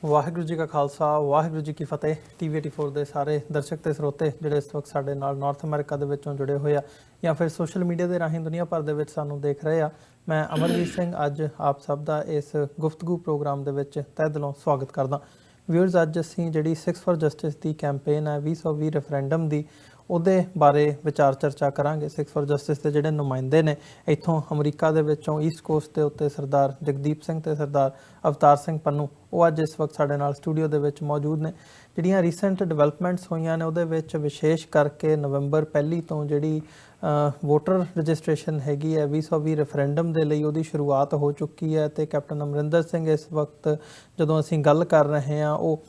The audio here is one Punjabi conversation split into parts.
ਵਾਹਿਗੁਰੂ ਜੀ ਕਾ ਖਾਲਸਾ ਵਾਹਿਗੁਰੂ ਜੀ ਕੀ ਫਤਿਹ। TV84 ਦੇ ਸਾਰੇ ਦਰਸ਼ਕ ਤੇ ਸਰੋਤੇ ਜਿਹੜੇ ਇਸ ਵਕਤ ਸਾਡੇ ਨਾਲ ਨਾਰਥ ਅਮਰੀਕਾ ਦੇ ਵਿੱਚੋਂ ਜੁੜੇ ਹੋਏ ਆ ਜਾਂ ਫਿਰ ਸੋਸ਼ਲ ਮੀਡੀਆ ਦੇ ਰਾਹੀਂ ਦੁਨੀਆ ਭਰ ਦੇ ਵਿੱਚ ਸਾਨੂੰ ਦੇਖ ਰਹੇ ਆ, ਮੈਂ ਅਮਰਜੀਤ ਸਿੰਘ ਅੱਜ ਆਪ ਸਭ ਦਾ ਇਸ ਗੁਫ਼ਤਗੂ ਪ੍ਰੋਗਰਾਮ ਦੇ ਵਿੱਚ ਤਹਿ ਦਿਲੋਂ ਸਵਾਗਤ ਕਰਦਾ। ਵਿਊਅਰਸ, ਅੱਜ ਅਸੀਂ ਜਿਹੜੀ 6 ਫॉर ਜਸਟਿਸ ਦੀ ਕੈਂਪੇਨ ਹੈ 2020 ਰੈਫਰੈਂਡਮ ਦੀ, ਉਹਦੇ ਬਾਰੇ ਵਿਚਾਰ ਚਰਚਾ ਕਰਾਂਗੇ। 6 ਫॉर ਜਸਟਿਸ ਦੇ ਜਿਹੜੇ ਨੁਮਾਇੰਦੇ ਨੇ ਇੱਥੋਂ ਅਮਰੀਕਾ ਦੇ ਵਿੱਚੋਂ ਈਸਟ ਕੋਸਟ ਦੇ ਉੱਤੇ ਸਰਦਾਰ ਜਗਦੀਪ ਸਿੰਘ ਤੇ ਸਰਦਾਰ ਅਵਤਾਰ ਸਿੰਘ ਪੰਨੂ, ਉਹ ਅੱਜ ਇਸ ਵਕਤ ਸਾਡੇ ਨਾਲ ਸਟੂਡੀਓ ਦੇ ਵਿੱਚ ਮੌਜੂਦ ਨੇ। ਜਿਹੜੀਆਂ ਰੀਸੈਂਟ ਡਿਵੈਲਪਮੈਂਟਸ ਹੋਈਆਂ ਨੇ ਉਹਦੇ ਵਿੱਚ ਵਿਸ਼ੇਸ਼ ਕਰਕੇ ਨਵੰਬਰ 1 ਤੋਂ ਜਿਹੜੀ ਵੋਟਰ ਰਜਿਸਟ੍ਰੇਸ਼ਨ ਹੈਗੀ ਹੈ 2020 ਰੈਫਰੈਂਡਮ ਦੇ ਲਈ, ਉਹਦੀ ਸ਼ੁਰੂਆਤ ਹੋ ਚੁੱਕੀ ਹੈ। ਅਤੇ ਕੈਪਟਨ ਅਮਰਿੰਦਰ ਸਿੰਘ ਇਸ ਵਕਤ ਜਦੋਂ ਅਸੀਂ ਗੱਲ ਕਰ ਰਹੇ ਹਾਂ, ਉਹ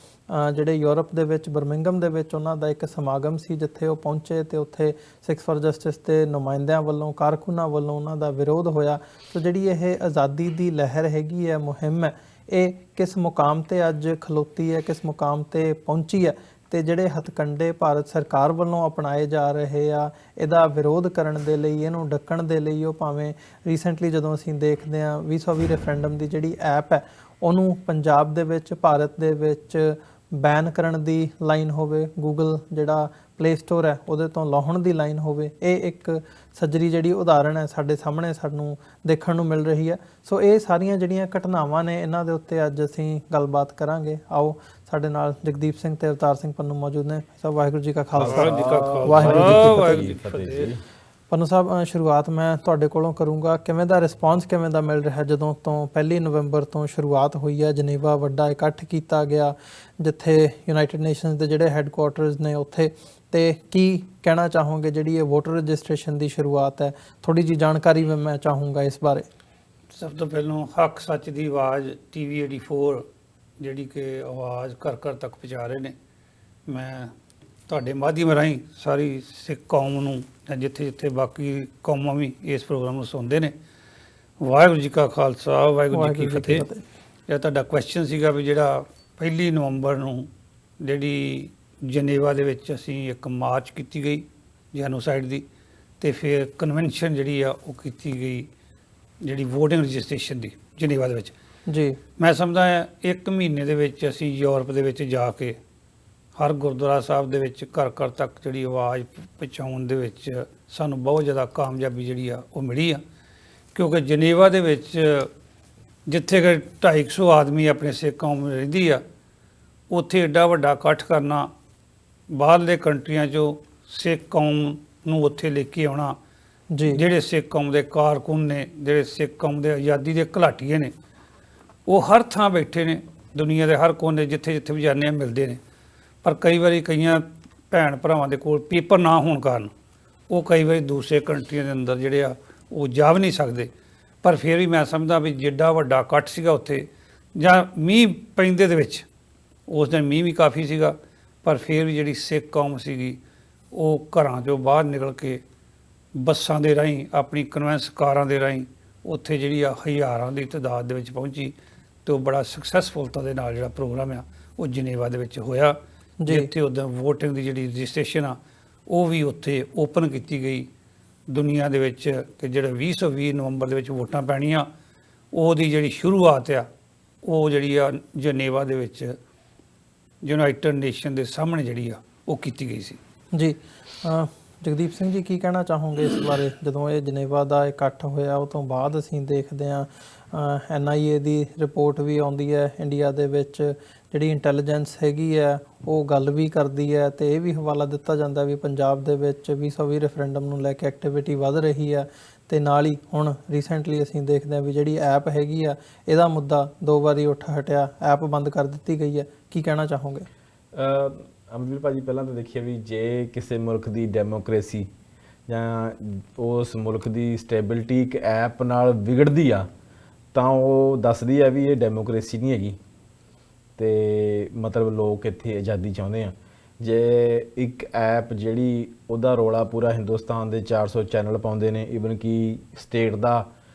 ਜਿਹੜੇ ਯੂਰਪ ਦੇ ਵਿੱਚ ਬਰਮਿੰਗਮ ਦੇ ਵਿੱਚ ਉਹਨਾਂ ਦਾ ਇੱਕ ਸਮਾਗਮ ਸੀ ਜਿੱਥੇ ਉਹ ਪਹੁੰਚੇ ਅਤੇ ਉੱਥੇ 6 ਫॉर ਜਸਟਿਸ ਦੇ ਨੁਮਾਇੰਦਿਆਂ ਵੱਲੋਂ, ਕਾਰਕੁਨਾਂ ਵੱਲੋਂ ਉਹਨਾਂ ਦਾ ਵਿਰੋਧ ਹੋਇਆ। ਸੋ ਜਿਹੜੀ ਇਹ ਆਜ਼ਾਦੀ ਦੀ ਲਹਿਰ ਹੈਗੀ ਹੈ, ਮੁਹਿੰਮ ਹੈ, ਇਹ ਕਿਸ ਮੁਕਾਮ 'ਤੇ ਅੱਜ ਖਲੋਤੀ ਹੈ, ਕਿਸ ਮੁਕਾਮ 'ਤੇ ਪਹੁੰਚੀ ਹੈ, ਅਤੇ ਜਿਹੜੇ ਹੱਥਕੰਡੇ ਭਾਰਤ ਸਰਕਾਰ ਵੱਲੋਂ ਅਪਣਾਏ ਜਾ ਰਹੇ ਆ ਇਹਦਾ ਵਿਰੋਧ ਕਰਨ ਦੇ ਲਈ, ਇਹਨੂੰ ਡੱਕਣ ਦੇ ਲਈ, ਉਹ ਭਾਵੇਂ ਰੀਸੈਂਟਲੀ ਜਦੋਂ ਅਸੀਂ ਦੇਖਦੇ ਹਾਂ 2020 ਰੈਫਰੈਂਡਮ ਦੀ ਜਿਹੜੀ ਐਪ ਹੈ ਉਹਨੂੰ ਪੰਜਾਬ ਦੇ ਵਿੱਚ, ਭਾਰਤ ਦੇ ਵਿੱਚ ਬੈਨ ਕਰਨ ਦੀ ਲਾਈਨ ਹੋਵੇ, ਗੂਗਲ ਜਿਹੜਾ ਪਲੇ ਸਟੋਰ ਹੈ ਉਹਦੇ ਤੋਂ ਲਾਹੁਣ ਦੀ ਲਾਈਨ ਹੋਵੇ, ਇਹ ਇੱਕ ਸੱਜਰੀ ਜਿਹੜੀ ਉਦਾਹਰਣ ਹੈ ਸਾਡੇ ਸਾਹਮਣੇ ਸਾਨੂੰ ਦੇਖਣ ਨੂੰ ਮਿਲ ਰਹੀ ਹੈ। ਸੋ ਇਹ ਸਾਰੀਆਂ ਜਿਹੜੀਆਂ ਘਟਨਾਵਾਂ ਨੇ ਇਹਨਾਂ ਦੇ ਉੱਤੇ ਅੱਜ ਅਸੀਂ ਗੱਲਬਾਤ ਕਰਾਂਗੇ। ਆਓ, ਸਾਡੇ ਨਾਲ ਜਗਦੀਪ ਸਿੰਘ ਤੇ ਅਵਤਾਰ ਸਿੰਘ ਪੰਨੂ ਮੌਜੂਦ ਨੇ। ਸਭ ਵਾਹਿਗੁਰੂ ਜੀ ਕਾ ਖਾਲਸਾ ਵਾਹਿਗੁਰੂ ਜੀ ਕੀ ਫਤਿਹ। ਪੰਨੂ ਸਾਹਿਬ, ਸ਼ੁਰੂਆਤ ਮੈਂ ਤੁਹਾਡੇ ਕੋਲੋਂ ਕਰੂੰਗਾ। ਕਿਵੇਂ ਦਾ ਰਿਸਪੌਂਸ ਕਿਵੇਂ ਦਾ ਮਿਲ ਰਿਹਾ ਜਦੋਂ ਤੋਂ 1 ਨਵੰਬਰ ਤੋਂ ਸ਼ੁਰੂਆਤ ਹੋਈ ਹੈ, ਜਨੇਵਾ ਵੱਡਾ ਇਕੱਠ ਕੀਤਾ ਗਿਆ ਜਿੱਥੇ ਯੂਨਾਈਟਿਡ ਨੇਸ਼ਨਸ ਦੇ ਜਿਹੜੇ ਹੈੱਡਕੁਆਟਰਸ ਨੇ ਉੱਥੇ, ਤੇ ਕੀ ਕਹਿਣਾ ਚਾਹੋਗੇ ਜਿਹੜੀ ਇਹ ਵੋਟਰ ਰਜਿਸਟ੍ਰੇਸ਼ਨ ਦੀ ਸ਼ੁਰੂਆਤ ਹੈ? ਥੋੜ੍ਹੀ ਜਿਹੀ ਜਾਣਕਾਰੀ ਮੈਂ ਚਾਹੂੰਗਾ ਇਸ ਬਾਰੇ। ਸਭ ਤੋਂ ਪਹਿਲਾਂ ਹੱਕ ਸੱਚ ਦੀ ਆਵਾਜ਼ TV84 ਜਿਹੜੀ ਕਿ ਆਵਾਜ਼ ਘਰ ਘਰ ਤੱਕ ਪਹੁੰਚਾ ਰਹੇ ਨੇ, ਮੈਂ ਤੁਹਾਡੇ ਮਾਧਿਅਮ ਰਾਹੀਂ ਸਾਰੀ ਸਿੱਖ ਕੌਮ ਨੂੰ ਜਾਂ ਜਿੱਥੇ ਜਿੱਥੇ ਬਾਕੀ ਕੌਮਾਂ ਵੀ ਇਸ ਪ੍ਰੋਗਰਾਮ ਨੂੰ ਸੁਣਦੇ ਨੇ, ਵਾਹਿਗੁਰੂ ਜੀ ਕਾ ਖਾਲਸਾ ਵਾਹਿਗੁਰੂ ਜੀ ਕੀ ਫਤਿਹ। ਜਿਹੜਾ ਤੁਹਾਡਾ ਕੁਐਸਚਨ ਸੀਗਾ ਵੀ ਜਿਹੜਾ 1 ਨਵੰਬਰ ਨੂੰ ਜਿਹੜੀ ਜਨੇਵਾ ਦੇ ਵਿੱਚ ਅਸੀਂ ਇੱਕ ਮਾਰਚ ਕੀਤੀ ਗਈ ਜੈਨੋਸਾਈਡ ਦੀ, ਅਤੇ ਫਿਰ ਕਨਵੈਨਸ਼ਨ ਜਿਹੜੀ ਆ ਉਹ ਕੀਤੀ ਗਈ ਜਿਹੜੀ ਵੋਟਿੰਗ ਰਜਿਸਟ੍ਰੇਸ਼ਨ ਦੀ ਜਨੇਵਾ ਦੇ ਵਿੱਚ ਜੀ। ਮੈਂ ਸਮਝਦਾ ਹਾਂ 1 ਮਹੀਨੇ ਦੇ ਵਿੱਚ ਅਸੀਂ ਯੂਰਪ ਦੇ ਵਿੱਚ ਜਾ ਕੇ ਹਰ ਗੁਰਦੁਆਰਾ ਸਾਹਿਬ ਦੇ ਵਿੱਚ ਘਰ ਘਰ ਤੱਕ ਜਿਹੜੀ ਆਵਾਜ਼ ਪਹੁੰਚਾਉਣ ਦੇ ਵਿੱਚ ਸਾਨੂੰ ਬਹੁਤ ਜ਼ਿਆਦਾ ਕਾਮਯਾਬੀ ਜਿਹੜੀ ਆ ਉਹ ਮਿਲੀ ਆ। ਕਿਉਂਕਿ ਜਨੇਵਾ ਦੇ ਵਿੱਚ ਜਿੱਥੇ ਕਿ 250 ਆਦਮੀ ਆਪਣੇ ਸਿੱਖ ਕੌਮ ਰਹਿੰਦੀ ਆ, ਉੱਥੇ ਐਡਾ ਵੱਡਾ ਇਕੱਠ ਕਰਨਾ, ਬਾਹਰਲੇ ਕੰਟਰੀਆਂ 'ਚੋਂ ਸਿੱਖ ਕੌਮ ਨੂੰ ਉੱਥੇ ਲੈ ਕੇ ਆਉਣਾ ਜੀ। ਜਿਹੜੇ ਸਿੱਖ ਕੌਮ ਦੇ ਕਾਰਕੁਨ ਨੇ, ਜਿਹੜੇ ਸਿੱਖ ਕੌਮ ਦੇ ਆਜ਼ਾਦੀ ਦੇ ਘੁਲਾਟੀਏ ਨੇ, ਉਹ ਹਰ ਥਾਂ ਬੈਠੇ ਨੇ, ਦੁਨੀਆ ਦੇ ਹਰ ਕੋਨੇ ਜਿੱਥੇ ਜਿੱਥੇ ਵੀ ਜਾਂਦੇ ਆ ਮਿਲਦੇ ਨੇ। ਪਰ ਕਈ ਵਾਰੀ ਕਈਆਂ ਭੈਣ ਭਰਾਵਾਂ ਦੇ ਕੋਲ ਪੇਪਰ ਨਾ ਹੋਣ ਕਾਰਨ ਉਹ ਕਈ ਵਾਰੀ ਦੂਸਰੇ ਕੰਟਰੀਆਂ ਦੇ ਅੰਦਰ ਜਿਹੜੇ ਆ ਉਹ ਜਾ ਵੀ ਨਹੀਂ ਸਕਦੇ। ਪਰ ਫਿਰ ਵੀ ਮੈਂ ਸਮਝਦਾ ਵੀ ਜਿੱਡਾ ਵੱਡਾ ਇਕੱਠ ਸੀਗਾ ਉੱਥੇ, ਜਾਂ ਮੀਂਹ ਪੈਂਦੇ ਦੇ ਵਿੱਚ, ਉਸ ਦਿਨ ਮੀਂਹ ਵੀ ਕਾਫੀ ਸੀਗਾ, ਪਰ ਫਿਰ ਵੀ ਜਿਹੜੀ ਸਿੱਖ ਕੌਮ ਸੀਗੀ ਉਹ ਘਰਾਂ 'ਚੋਂ ਬਾਹਰ ਨਿਕਲ ਕੇ ਬੱਸਾਂ ਦੇ ਰਾਹੀਂ, ਆਪਣੀ ਕਨਵੈਂਸ ਕਾਰਾਂ ਦੇ ਰਾਹੀਂ ਉੱਥੇ ਜਿਹੜੀ ਆ ਹਜ਼ਾਰਾਂ ਦੀ ਤਾਦਾਦ ਦੇ ਵਿੱਚ ਪਹੁੰਚੀ, ਅਤੇ ਉਹ ਬੜਾ ਸਕਸੈਸਫੁਲਤਾ ਦੇ ਨਾਲ ਜਿਹੜਾ ਪ੍ਰੋਗਰਾਮ ਆ ਉਹ ਜਨੇਵਾ ਦੇ ਵਿੱਚ ਹੋਇਆ, ਜਿੱਥੇ ਉੱਦਾਂ ਵੋਟਿੰਗ ਦੀ ਜਿਹੜੀ ਰਜਿਸਟ੍ਰੇਸ਼ਨ ਆ ਉਹ ਵੀ ਉੱਥੇ ਓਪਨ ਕੀਤੀ ਗਈ ਦੁਨੀਆ ਦੇ ਵਿੱਚ, ਕਿ ਜਿਹੜਾ 2020 ਨਵੰਬਰ ਦੇ ਵਿੱਚ ਵੋਟਾਂ ਪੈਣੀਆਂ, ਉਹਦੀ ਜਿਹੜੀ ਸ਼ੁਰੂਆਤ ਆ ਉਹ ਜਿਹੜੀ ਆ ਜਨੇਵਾ ਦੇ ਵਿੱਚ ਯੂਨਾਈਟਿਡ ਨੇਸ਼ਨ ਦੇ ਸਾਹਮਣੇ ਜਿਹੜੀ ਆ ਉਹ ਕੀਤੀ ਗਈ ਸੀ ਜੀ। ਜਗਦੀਪ ਸਿੰਘ ਜੀ, ਕੀ ਕਹਿਣਾ ਚਾਹੋਗੇ ਇਸ ਬਾਰੇ? ਜਦੋਂ ਇਹ ਜਨੇਵਾ ਦਾ ਇਕੱਠ ਹੋਇਆ ਉਹ ਤੋਂ ਬਾਅਦ ਅਸੀਂ ਦੇਖਦੇ ਹਾਂ NIA ਦੀ ਰਿਪੋਰਟ ਵੀ ਆਉਂਦੀ ਹੈ ਇੰਡੀਆ ਦੇ ਵਿੱਚ, ਜਿਹੜੀ ਇੰਟੈਲੀਜੈਂਸ ਹੈਗੀ ਹੈ ਉਹ ਗੱਲ ਵੀ ਕਰਦੀ ਹੈ, ਅਤੇ ਇਹ ਵੀ ਹਵਾਲਾ ਦਿੱਤਾ ਜਾਂਦਾ ਵੀ ਪੰਜਾਬ ਦੇ ਵਿੱਚ 2020 ਰੈਫਰੈਂਡਮ ਨੂੰ ਲੈ ਕੇ ਐਕਟੀਵਿਟੀ ਵੱਧ ਰਹੀ ਹੈ। ਅਤੇ ਨਾਲ ਹੀ ਹੁਣ ਰੀਸੈਂਟਲੀ ਅਸੀਂ ਦੇਖਦੇ ਹਾਂ ਵੀ ਜਿਹੜੀ ਐਪ ਹੈਗੀ ਆ ਇਹਦਾ ਮੁੱਦਾ 2 ਵਾਰੀ ਉੱਠ ਹਟਿਆ, ਐਪ ਬੰਦ ਕਰ ਦਿੱਤੀ ਗਈ ਹੈ। ਕੀ ਕਹਿਣਾ ਚਾਹੋਗੇ? ਅਮਰਵੀਰ ਭਾਜੀ, ਪਹਿਲਾਂ ਤਾਂ ਦੇਖੀਏ ਵੀ ਜੇ ਕਿਸੇ ਮੁਲਕ ਦੀ ਡੈਮੋਕ੍ਰੇਸੀ ਜਾਂ ਉਸ ਮੁਲਕ ਦੀ ਸਟੇਬਿਲਿਟੀ ਇੱਕ ਐਪ ਨਾਲ ਵਿਗੜਦੀ ਆ ਤਾਂ ਉਹ ਦੱਸਦੀ ਆ ਵੀ ਇਹ ਡੈਮੋਕ੍ਰੇਸੀ ਨਹੀਂ ਹੈਗੀ, ਅਤੇ ਮਤਲਬ ਲੋਕ ਇੱਥੇ ਆਜ਼ਾਦੀ ਚਾਹੁੰਦੇ ਆ। ਜੇ ਇੱਕ ਐਪ ਜਿਹੜੀ ਉਹਦਾ ਰੌਲਾ ਪੂਰਾ ਹਿੰਦੁਸਤਾਨ ਦੇ 400 ਚੈਨਲ ਪਾਉਂਦੇ ਨੇ, ਈਵਨ ਕਿ ਸਟੇਟ ਦਾ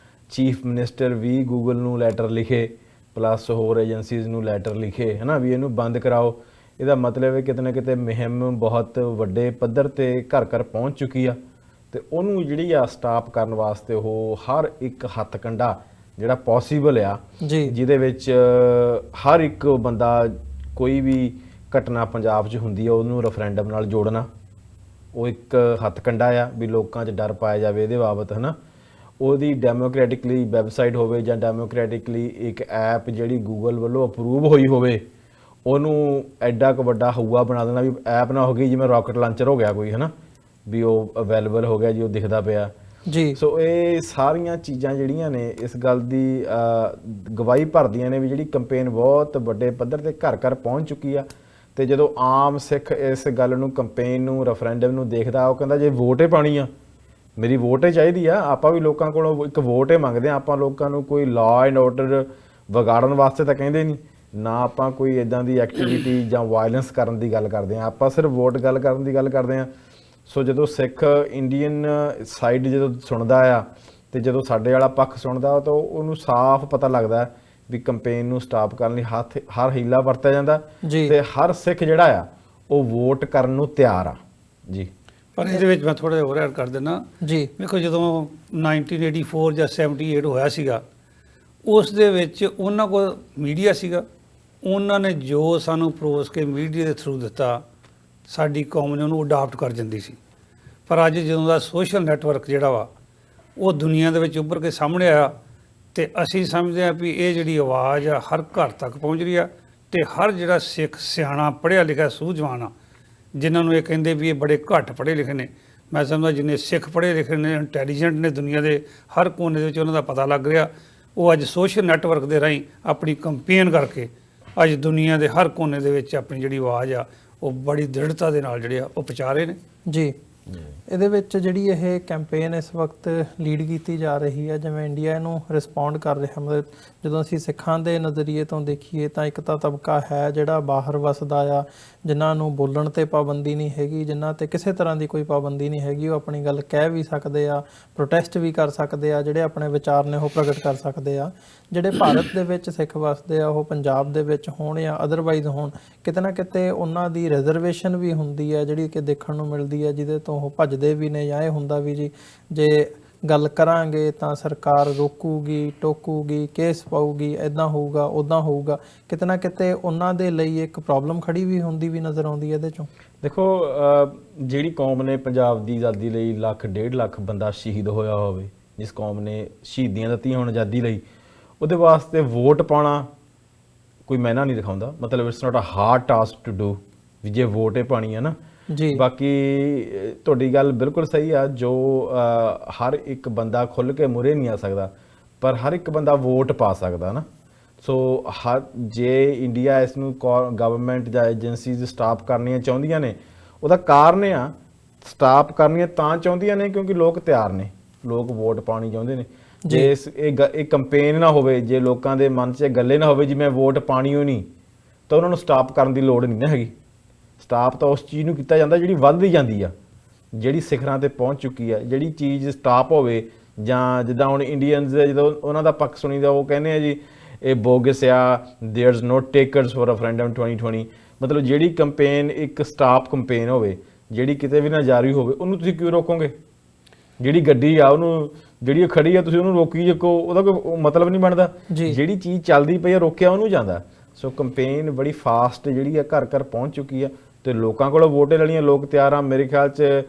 ਚੀਫ ਮਿਨਿਸਟਰ ਵੀ ਗੂਗਲ ਨੂੰ ਲੈਟਰ ਲਿਖੇ, ਪਲੱਸ ਹੋਰ ਏਜੰਸੀਜ਼ ਨੂੰ ਲੈਟਰ ਲਿਖੇ, ਹੈ ਨਾ, ਵੀ ਇਹਨੂੰ ਬੰਦ ਕਰਾਓ, ਇਹਦਾ ਮਤਲਬ ਹੈ ਕਿਤੇ ਨਾ ਕਿਤੇ ਮੁਹਿੰਮ ਬਹੁਤ ਵੱਡੇ ਪੱਧਰ 'ਤੇ ਘਰ ਘਰ ਪਹੁੰਚ ਚੁੱਕੀ ਆ। ਅਤੇ ਉਹਨੂੰ ਜਿਹੜੀ ਆ ਸਟਾਪ ਕਰਨ ਵਾਸਤੇ ਉਹ ਹਰ ਇੱਕ ਹੱਥ ਕੰਡਾ ਜਿਹੜਾ ਪੋਸੀਬਲ ਆ, ਜੀ ਜਿਹਦੇ ਵਿੱਚ ਹਰ ਇੱਕ ਬੰਦਾ ਕੋਈ ਵੀ ਘਟਨਾ ਪੰਜਾਬ 'ਚ ਹੁੰਦੀ ਆ ਉਹਨੂੰ ਰੈਫਰੈਂਡਮ ਨਾਲ ਜੋੜਨਾ, ਉਹ ਇੱਕ ਹੱਥ ਕੰਡਾ ਆ ਵੀ ਲੋਕਾਂ 'ਚ ਡਰ ਪਾਇਆ ਜਾਵੇ ਇਹਦੇ ਬਾਬਤ, ਹੈ ਨਾ। ਉਹਦੀ ਡੈਮੋਕ੍ਰੈਟਿਕਲੀ ਵੈਬਸਾਈਟ ਹੋਵੇ ਜਾਂ ਡੈਮੋਕ੍ਰੈਟਿਕਲੀ ਇੱਕ ਐਪ ਜਿਹੜੀ ਗੂਗਲ ਵੱਲੋਂ ਅਪਰੂਵ ਹੋਈ ਹੋਵੇ, ਉਹਨੂੰ ਐਡਾ ਕੁ ਵੱਡਾ ਹਊਆ ਬਣਾ ਦੇਣਾ ਵੀ ਐਪ ਨਾ ਹੋ ਗਈ ਜਿਵੇਂ ਰਾਕਟ ਲਾਂਚਰ ਹੋ ਗਿਆ ਕੋਈ, ਹੈ ਨਾ, ਵੀ ਉਹ ਅਵੇਲੇਬਲ ਹੋ ਗਿਆ ਜੀ, ਉਹ ਦਿਖਦਾ ਪਿਆ ਜੀ। ਸੋ ਇਹ ਸਾਰੀਆਂ ਚੀਜ਼ਾਂ ਜਿਹੜੀਆਂ ਨੇ ਇਸ ਗੱਲ ਦੀ ਗਵਾਹੀ ਭਰਦੀਆਂ ਨੇ ਵੀ ਜਿਹੜੀ ਕੰਪੇਨ ਬਹੁਤ ਵੱਡੇ ਪੱਧਰ ਤੇ ਘਰ ਘਰ ਪਹੁੰਚ ਚੁੱਕੀ ਆ। ਤੇ ਜਦੋਂ ਆਮ ਸਿੱਖ ਇਸ ਗੱਲ ਨੂੰ, ਕੰਪੇਨ ਨੂੰ, ਰੈਫਰੈਂਡਮ ਨੂੰ ਦੇਖਦਾ, ਉਹ ਕਹਿੰਦਾ ਜੇ ਵੋਟ ਹੀ ਪਾਣੀ ਆ, ਮੇਰੀ ਵੋਟ ਹੀ ਚਾਹੀਦੀ ਆ। ਆਪਾਂ ਵੀ ਲੋਕਾਂ ਕੋਲੋਂ ਇੱਕ ਵੋਟ ਹੀ ਮੰਗਦੇ ਆ। ਆਪਾਂ ਲੋਕਾਂ ਨੂੰ ਕੋਈ ਲਾਅ ਐਂਡ ਆਰਡਰ ਵਿਗਾੜਨ ਵਾਸਤੇ ਤਾਂ ਕਹਿੰਦੇ ਨਹੀਂ, ਨਾ ਆਪਾਂ ਕੋਈ ਇਦਾਂ ਦੀ ਐਕਟੀਵਿਟੀ ਜਾਂ ਵਾਇਲੈਂਸ ਕਰਨ ਦੀ ਗੱਲ ਕਰਦੇ ਆ, ਆਪਾਂ ਸਿਰਫ ਵੋਟ ਗੱਲ ਕਰਨ ਦੀ ਗੱਲ ਕਰਦੇ ਆ। ਸੋ ਜਦੋਂ ਸਿੱਖ ਇੰਡੀਅਨ ਸਾਈਡ ਜਦੋਂ ਸੁਣਦਾ ਆ ਤੇ ਜਦੋਂ ਸਾਡੇ ਵਾਲਾ ਪੱਖ ਸੁਣਦਾ ਤਾਂ ਉਹਨੂੰ ਸਾਫ਼ ਪਤਾ ਲੱਗਦਾ ਵੀ ਕੰਪੇਨ ਨੂੰ ਸਟਾਪ ਕਰਨ ਲਈ ਹਰ ਹੀਲਾ ਵਰਤਿਆ ਜਾਂਦਾ ਤੇ ਹਰ ਸਿੱਖ ਜਿਹੜਾ ਆ ਉਹ ਵੋਟ ਕਰਨ ਨੂੰ ਤਿਆਰ ਆ ਜੀ। ਪਰ ਇਹਦੇ ਵਿੱਚ ਮੈਂ ਥੋੜਾ ਜਿਹਾ ਹੋਰ ਐਡ ਕਰ ਦਿੰਦਾ ਜੀ। ਵੇਖੋ ਜਦੋਂ 1984 ਜਾਂ 78 ਹੋਇਆ ਸੀਗਾ, ਉਸ ਦੇ ਵਿੱਚ ਉਹਨਾਂ ਕੋਲ ਮੀਡੀਆ ਸੀਗਾ, ਉਹਨਾਂ ਨੇ ਜੋ ਸਾਨੂੰ ਪਰੋਸ ਕੇ ਮੀਡੀਆ ਦੇ ਥਰੂ ਦਿੱਤਾ, ਸਾਡੀ ਕੌਮ ਨੇ ਉਹਨੂੰ ਅਡਾਪਟ ਕਰ ਜਾਂਦੀ ਸੀ। ਪਰ ਅੱਜ ਜਦੋਂ ਦਾ ਸੋਸ਼ਲ ਨੈਟਵਰਕ ਜਿਹੜਾ ਵਾ ਉਹ ਦੁਨੀਆ ਦੇ ਵਿੱਚ ਉੱਭਰ ਕੇ ਸਾਹਮਣੇ ਆਇਆ, ਤੇ ਅਸੀਂ ਸਮਝਦੇ ਹਾਂ ਵੀ ਇਹ ਜਿਹੜੀ ਆਵਾਜ਼ ਆ ਹਰ ਘਰ ਤੱਕ ਪਹੁੰਚ ਰਹੀ ਆ, ਤੇ ਹਰ ਜਿਹੜਾ ਸਿੱਖ ਸਿਆਣਾ ਪੜ੍ਹਿਆ ਲਿਖਿਆ ਸੂਝਵਾਨ ਆ, ਜਿਨ੍ਹਾਂ ਨੂੰ ਇਹ ਕਹਿੰਦੇ ਵੀ ਇਹ ਬੜੇ ਘੱਟ ਪੜ੍ਹੇ ਲਿਖੇ ਨੇ, ਮੈਂ ਸਮਝਦਾ ਜਿੰਨੇ ਸਿੱਖ ਪੜ੍ਹੇ ਲਿਖੇ ਨੇ, ਇੰਟੈਲੀਜੈਂਟ ਨੇ, ਦੁਨੀਆ ਦੇ ਹਰ ਕੋਨੇ ਦੇ ਵਿੱਚ ਉਹਨਾਂ ਦਾ ਪਤਾ ਲੱਗ ਰਿਹਾ, ਉਹ ਅੱਜ ਸੋਸ਼ਲ ਨੈਟਵਰਕ ਦੇ ਰਾਹੀਂ ਆਪਣੀ ਕੰਪੇਨ ਕਰਕੇ ਅੱਜ ਦੁਨੀਆ ਦੇ ਹਰ ਕੋਨੇ ਦੇ ਵਿੱਚ ਆਪਣੀ ਜਿਹੜੀ ਆਵਾਜ਼ ਆ ਉਹ ਬੜੀ ਦ੍ਰਿੜਤਾ ਦੇ ਨਾਲ ਜਿਹੜੇ ਆ ਉਹ ਪਹੁੰਚਾ ਰਹੇ ਨੇ ਜੀ। ਇਹਦੇ ਵਿੱਚ ਜਿਹੜੀ ਇਹ ਕੈਂਪੇਨ ਇਸ ਵਕਤ ਲੀਡ ਕੀਤੀ ਜਾ ਰਹੀ ਹੈ, ਜਿਵੇਂ ਇੰਡੀਆ ਇਹਨੂੰ ਰਿਸਪੌਂਡ ਕਰ ਰਿਹਾ, ਮਤਲਬ ਜਦੋਂ ਅਸੀਂ ਸਿੱਖਾਂ ਦੇ ਨਜ਼ਰੀਏ ਤੋਂ ਦੇਖੀਏ ਤਾਂ ਇੱਕ ਤਾਂ ਤਬਕਾ ਹੈ ਜਿਹੜਾ ਬਾਹਰ ਵਸਦਾ ਆ, ਜਿਨ੍ਹਾਂ ਨੂੰ ਬੋਲਣ ਤੇ ਪਾਬੰਦੀ ਨਹੀਂ ਹੈਗੀ, ਜਿਨ੍ਹਾਂ ਤੇ ਕਿਸੇ ਤਰ੍ਹਾਂ ਦੀ ਕੋਈ ਪਾਬੰਦੀ ਨਹੀਂ ਹੈਗੀ, ਉਹ ਆਪਣੀ ਗੱਲ ਕਹਿ ਵੀ ਸਕਦੇ ਆ, ਪ੍ਰੋਟੈਸਟ ਵੀ ਕਰ ਸਕਦੇ ਆ, ਜਿਹੜੇ ਆਪਣੇ ਵਿਚਾਰ ਨੇ ਉਹ ਪ੍ਰਗਟ ਕਰ ਸਕਦੇ ਆ। ਜਿਹੜੇ ਭਾਰਤ ਦੇ ਵਿੱਚ ਸਿੱਖ ਵਸਦੇ ਆ, ਉਹ ਪੰਜਾਬ ਦੇ ਵਿੱਚ ਹੋਣ ਜਾਂ ਅਦਰਵਾਈਜ਼ ਹੋਣ, ਕਿਤੇ ਨਾ ਕਿਤੇ ਉਹਨਾਂ ਦੀ ਰਿਜ਼ਰਵੇਸ਼ਨ ਵੀ ਹੁੰਦੀ ਹੈ ਜਿਹੜੀ ਕਿ ਦੇਖਣ ਨੂੰ ਮਿਲਦੀ ਹੈ, ਜਿਹਦੇ ਤੋਂ ਉਹ ਭੱਜਦੇ ਵੀ ਨੇ, ਜਾਂ ਇਹ ਹੁੰਦਾ ਵੀ ਜੀ ਜੇ ਗੱਲ ਕਰਾਂਗੇ ਤਾਂ ਸਰਕਾਰ ਰੋਕੂਗੀ, ਟੋਕੂਗੀ, ਕੇਸ ਪਾਊਗੀ, ਇੱਦਾਂ ਹੋਊਗਾ, ਉੱਦਾਂ ਹੋਊਗਾ। ਕਿਤੇ ਨਾ ਕਿਤੇ ਉਹਨਾਂ ਦੇ ਲਈ ਇੱਕ ਪ੍ਰੋਬਲਮ ਖੜੀ ਵੀ ਹੁੰਦੀ ਵੀ ਨਜ਼ਰ ਆਉਂਦੀ ਹੈ ਇਹਦੇ ਚੋਂ। ਦੇਖੋ ਜਿਹੜੀ ਕੌਮ ਨੇ ਪੰਜਾਬ ਦੀ ਆਜ਼ਾਦੀ ਲਈ 1.5 ਲੱਖ ਬੰਦਾ ਸ਼ਹੀਦ ਹੋਇਆ ਹੋਵੇ, ਜਿਸ ਕੌਮ ਨੇ ਸ਼ਹੀਦੀਆਂ ਦਿੱਤੀਆਂ ਹੋਣ ਆਜ਼ਾਦੀ ਲਈ, ਉਹਦੇ ਵਾਸਤੇ ਵੋਟ ਪਾਉਣਾ ਕੋਈ ਮਾਇਨਾ ਨਹੀਂ ਦਿਖਾਉਂਦਾ। ਮਤਲਬ it's not a hard task to do ਵੀ ਜੇ ਵੋਟ ਹੀ ਪਾਣੀ ਹੈ ਨਾ ਜੀ। ਬਾਕੀ ਤੁਹਾਡੀ ਗੱਲ ਬਿਲਕੁਲ ਸਹੀ ਆ, ਜੋ ਹਰ ਇੱਕ ਬੰਦਾ ਖੁੱਲ੍ਹ ਕੇ ਮੁਰੇ ਨਹੀਂ ਆ ਸਕਦਾ, ਪਰ ਹਰ ਇੱਕ ਬੰਦਾ ਵੋਟ ਪਾ ਸਕਦਾ ਨਾ। ਸੋ ਜੇ ਇੰਡੀਆ ਇਸ ਨੂੰ ਗਵਰਨਮੈਂਟ ਜਾਂ ਏਜੰਸੀਜ਼ ਸਟਾਪ ਕਰਨੀਆਂ ਚਾਹੁੰਦੀਆਂ ਨੇ, ਉਹਦਾ ਕਾਰਨ ਆ ਸਟਾਪ ਕਰਨੀਆਂ ਤਾਂ ਚਾਹੁੰਦੀਆਂ ਨੇ ਕਿਉਂਕਿ ਲੋਕ ਤਿਆਰ ਨੇ, ਲੋਕ ਵੋਟ ਪਾਉਣੀ ਚਾਹੁੰਦੇ ਨੇ। ਜੇ ਇਹ ਕੰਪੇਨ ਨਾ ਹੋਵੇ, ਜੇ ਲੋਕਾਂ ਦੇ ਮਨ 'ਚ ਇਹ ਗੱਲੇ ਨਾ ਹੋਵੇ ਜੀ ਮੈਂ ਵੋਟ ਪਾਣੀ ਹੋ ਨਹੀਂ, ਤਾਂ ਉਹਨਾਂ ਨੂੰ ਸਟਾਪ ਕਰਨ ਦੀ ਲੋੜ ਨਹੀਂ ਨਾ ਹੈਗੀ। ਸਟਾਪ ਤਾਂ ਉਸ ਚੀਜ਼ ਨੂੰ ਕੀਤਾ ਜਾਂਦਾ ਜਿਹੜੀ ਵੱਧਦੀ ਜਾਂਦੀ ਆ, ਜਿਹੜੀ ਸਿਖਰਾਂ ਤੇ ਪਹੁੰਚ ਚੁੱਕੀ ਆ। ਜਿਹੜੀ ਚੀਜ਼ ਸਟਾਪ ਹੋਵੇ, ਜਾਂ ਜਿੱਦਾਂ ਹੁਣ ਇੰਡੀਅਨਸ ਜਦੋਂ ਉਹਨਾਂ ਦਾ ਪੱਖ ਸੁਣੀਦਾ, ਉਹ ਕਹਿੰਦੇ ਆ ਜੀ ਇਹ ਬੋਗਸ ਆ, ਦੇਅਰਸ ਨੋ ਟੇਕਰਸ ਫॉर ਰੈਫਰੈਂਡਮ 2020। ਮਤਲਬ ਜਿਹੜੀ ਕੰਪੇਨ ਇੱਕ ਸਟਾਪ ਕੰਪੇਨ ਹੋਵੇ, ਜਿਹੜੀ ਕਿਤੇ ਵੀ ਨਾ ਜਾਰੀ ਹੋਵੇ, ਉਹਨੂੰ ਤੁਸੀਂ ਕਿਉਂ ਰੋਕੋਗੇ? ਜਿਹੜੀ ਗੱਡੀ ਆ ਉਹਨੂੰ, ਜਿਹੜੀ ਖੜੀ ਆ ਤੁਸੀਂ ਉਹਨੂੰ ਰੋਕੀ ਜਾਓ, ਉਹਦਾ ਕੋਈ ਮਤਲਬ ਨਹੀਂ ਬਣਦਾ। ਜਿਹੜੀ ਚੀਜ਼ ਚੱਲਦੀ ਪਈ ਆ ਰੋਕਿਆ ਉਹਨੂੰ ਜਾਂਦਾ। ਸੋ ਕੰਪੇਨ ਬੜੀ ਫਾਸਟ ਜਿਹੜੀ ਆ ਘਰ ਘਰ ਪਹੁੰਚ ਚੁੱਕੀ ਆ, ਤੇ ਲੋਕਾਂ ਕੋਲੋਂ ਵੋਟਾਂ ਲੈਣੀਆਂ, ਲੋਕ ਤਿਆਰ ਆ। ਮੇਰੇ ਖਿਆਲ 'ਚ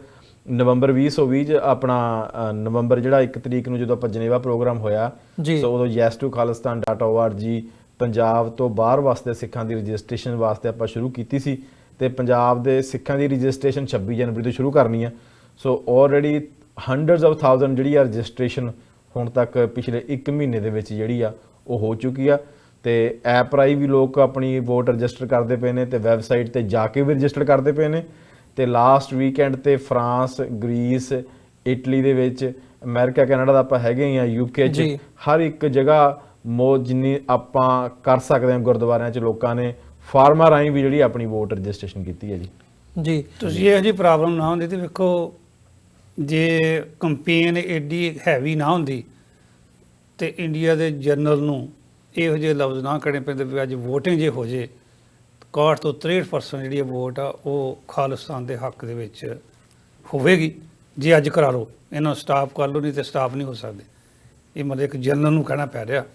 ਨਵੰਬਰ 2020 'ਚ ਆਪਣਾ ਨਵੰਬਰ ਜਿਹੜਾ 1 ਤਰੀਕ ਨੂੰ ਜਦੋਂ ਆਪਾਂ ਜਨੇਵਾ ਪ੍ਰੋਗਰਾਮ ਹੋਇਆ, ਸੋ ਉਦੋਂ yes2khalistan.org ਪੰਜਾਬ ਤੋਂ ਬਾਹਰ ਵਾਸਤੇ ਸਿੱਖਾਂ ਦੀ ਰਜਿਸਟ੍ਰੇਸ਼ਨ ਵਾਸਤੇ ਆਪਾਂ ਸ਼ੁਰੂ ਕੀਤੀ ਸੀ, ਤੇ ਪੰਜਾਬ ਦੇ ਸਿੱਖਾਂ ਦੀ ਰਜਿਸਟ੍ਰੇਸ਼ਨ 26 ਜਨਵਰੀ ਤੋਂ ਸ਼ੁਰੂ ਕਰਨੀ ਆ। ਸੋ ਆਲਰੇਡੀ ਹੰਡਰਡਸ ਆਫ ਥਾਊਜ਼ੈਂਡ ਜਿਹੜੀ ਆ ਰਜਿਸਟ੍ਰੇਸ਼ਨ ਹੁਣ ਤੱਕ ਪਿਛਲੇ 1 ਮਹੀਨੇ ਦੇ ਵਿੱਚ ਜਿਹੜੀ ਆ ਉਹ ਹੋ ਚੁੱਕੀ ਆ। ਤੇ ਐਪ ਰਾਹੀਂ ਵੀ ਲੋਕ ਆਪਣੀ ਵੋਟ ਰਜਿਸਟਰ ਕਰਦੇ ਪਏ ਨੇ, ਤੇ ਵੈਬਸਾਈਟ ਤੇ ਜਾ ਕੇ ਵੀ ਰਜਿਸਟਰ ਕਰਦੇ ਪਏ ਨੇ। ਤੇ ਲਾਸਟ ਵੀਕਐਂਡ ਤੇ ਫਰਾਂਸ, ਗ੍ਰੀਸ, ਇਟਲੀ ਦੇ ਵਿੱਚ, ਅਮਰੀਕਾ, ਕੈਨੇਡਾ ਦਾ ਆਪਾਂ ਹੈਗੇ ਹੀ ਆ, UK 'ਚ ਹਰ ਇੱਕ ਜਗ੍ਹਾ ਜਿੰਨੀ ਆਪਾਂ ਕਰ ਸਕਦੇ ਹਾਂ ਗੁਰਦੁਆਰਿਆਂ 'ਚ ਲੋਕਾਂ ਨੇ ਫਾਰਮਾਂ ਰਾਹੀਂ ਵੀ ਜਿਹੜੀ ਆਪਣੀ ਵੋਟ ਰਜਿਸਟ੍ਰੇਸ਼ਨ ਕੀਤੀ ਹੈ ਜੀ। ਤੁਸੀਂ ਇਹੋ ਜਿਹੀ ਪ੍ਰੋਬਲਮ ਨਾ ਹੁੰਦੀ ਤੇ ਵੇਖੋ, ਜੇ ਕੰਪੇਨ ਐਡੀ ਹੈਵੀ ਨਾ ਹੁੰਦੀ ਤੇ ਇੰਡੀਆ ਦੇ ਜਨਰਲ ਨੂੰ ਇਹੋ ਜਿਹੇ ਲਫ਼ਜ਼ ਨਾ ਕਹਿਣੇ ਪੈਂਦੇ ਵੀ ਅੱਜ ਵੋਟਿੰਗ ਜੇ ਹੋ ਜੇ 61 ਤੋਂ 63% ਜਿਹੜੀ ਵੋਟ ਆ ਉਹ ਖਾਲਿਸਤਾਨ ਦੇ ਹੱਕ ਦੇ ਵਿੱਚ ਹੋਵੇਗੀ। ਜੇ ਅੱਜ ਕਰਾ ਲਓ, ਇਹਨਾਂ ਨੂੰ ਸਟਾਪ ਕਰ ਲਓ, ਨਹੀਂ ਤੇ ਸਟਾਪ ਨਹੀਂ ਹੋ ਸਕਦੇ। ਇਹ ਮਤਲਬ ਇੱਕ ਜਨਰਲ ਨੂੰ ਕਹਿਣਾ ਪੈ ਰਿਹਾ।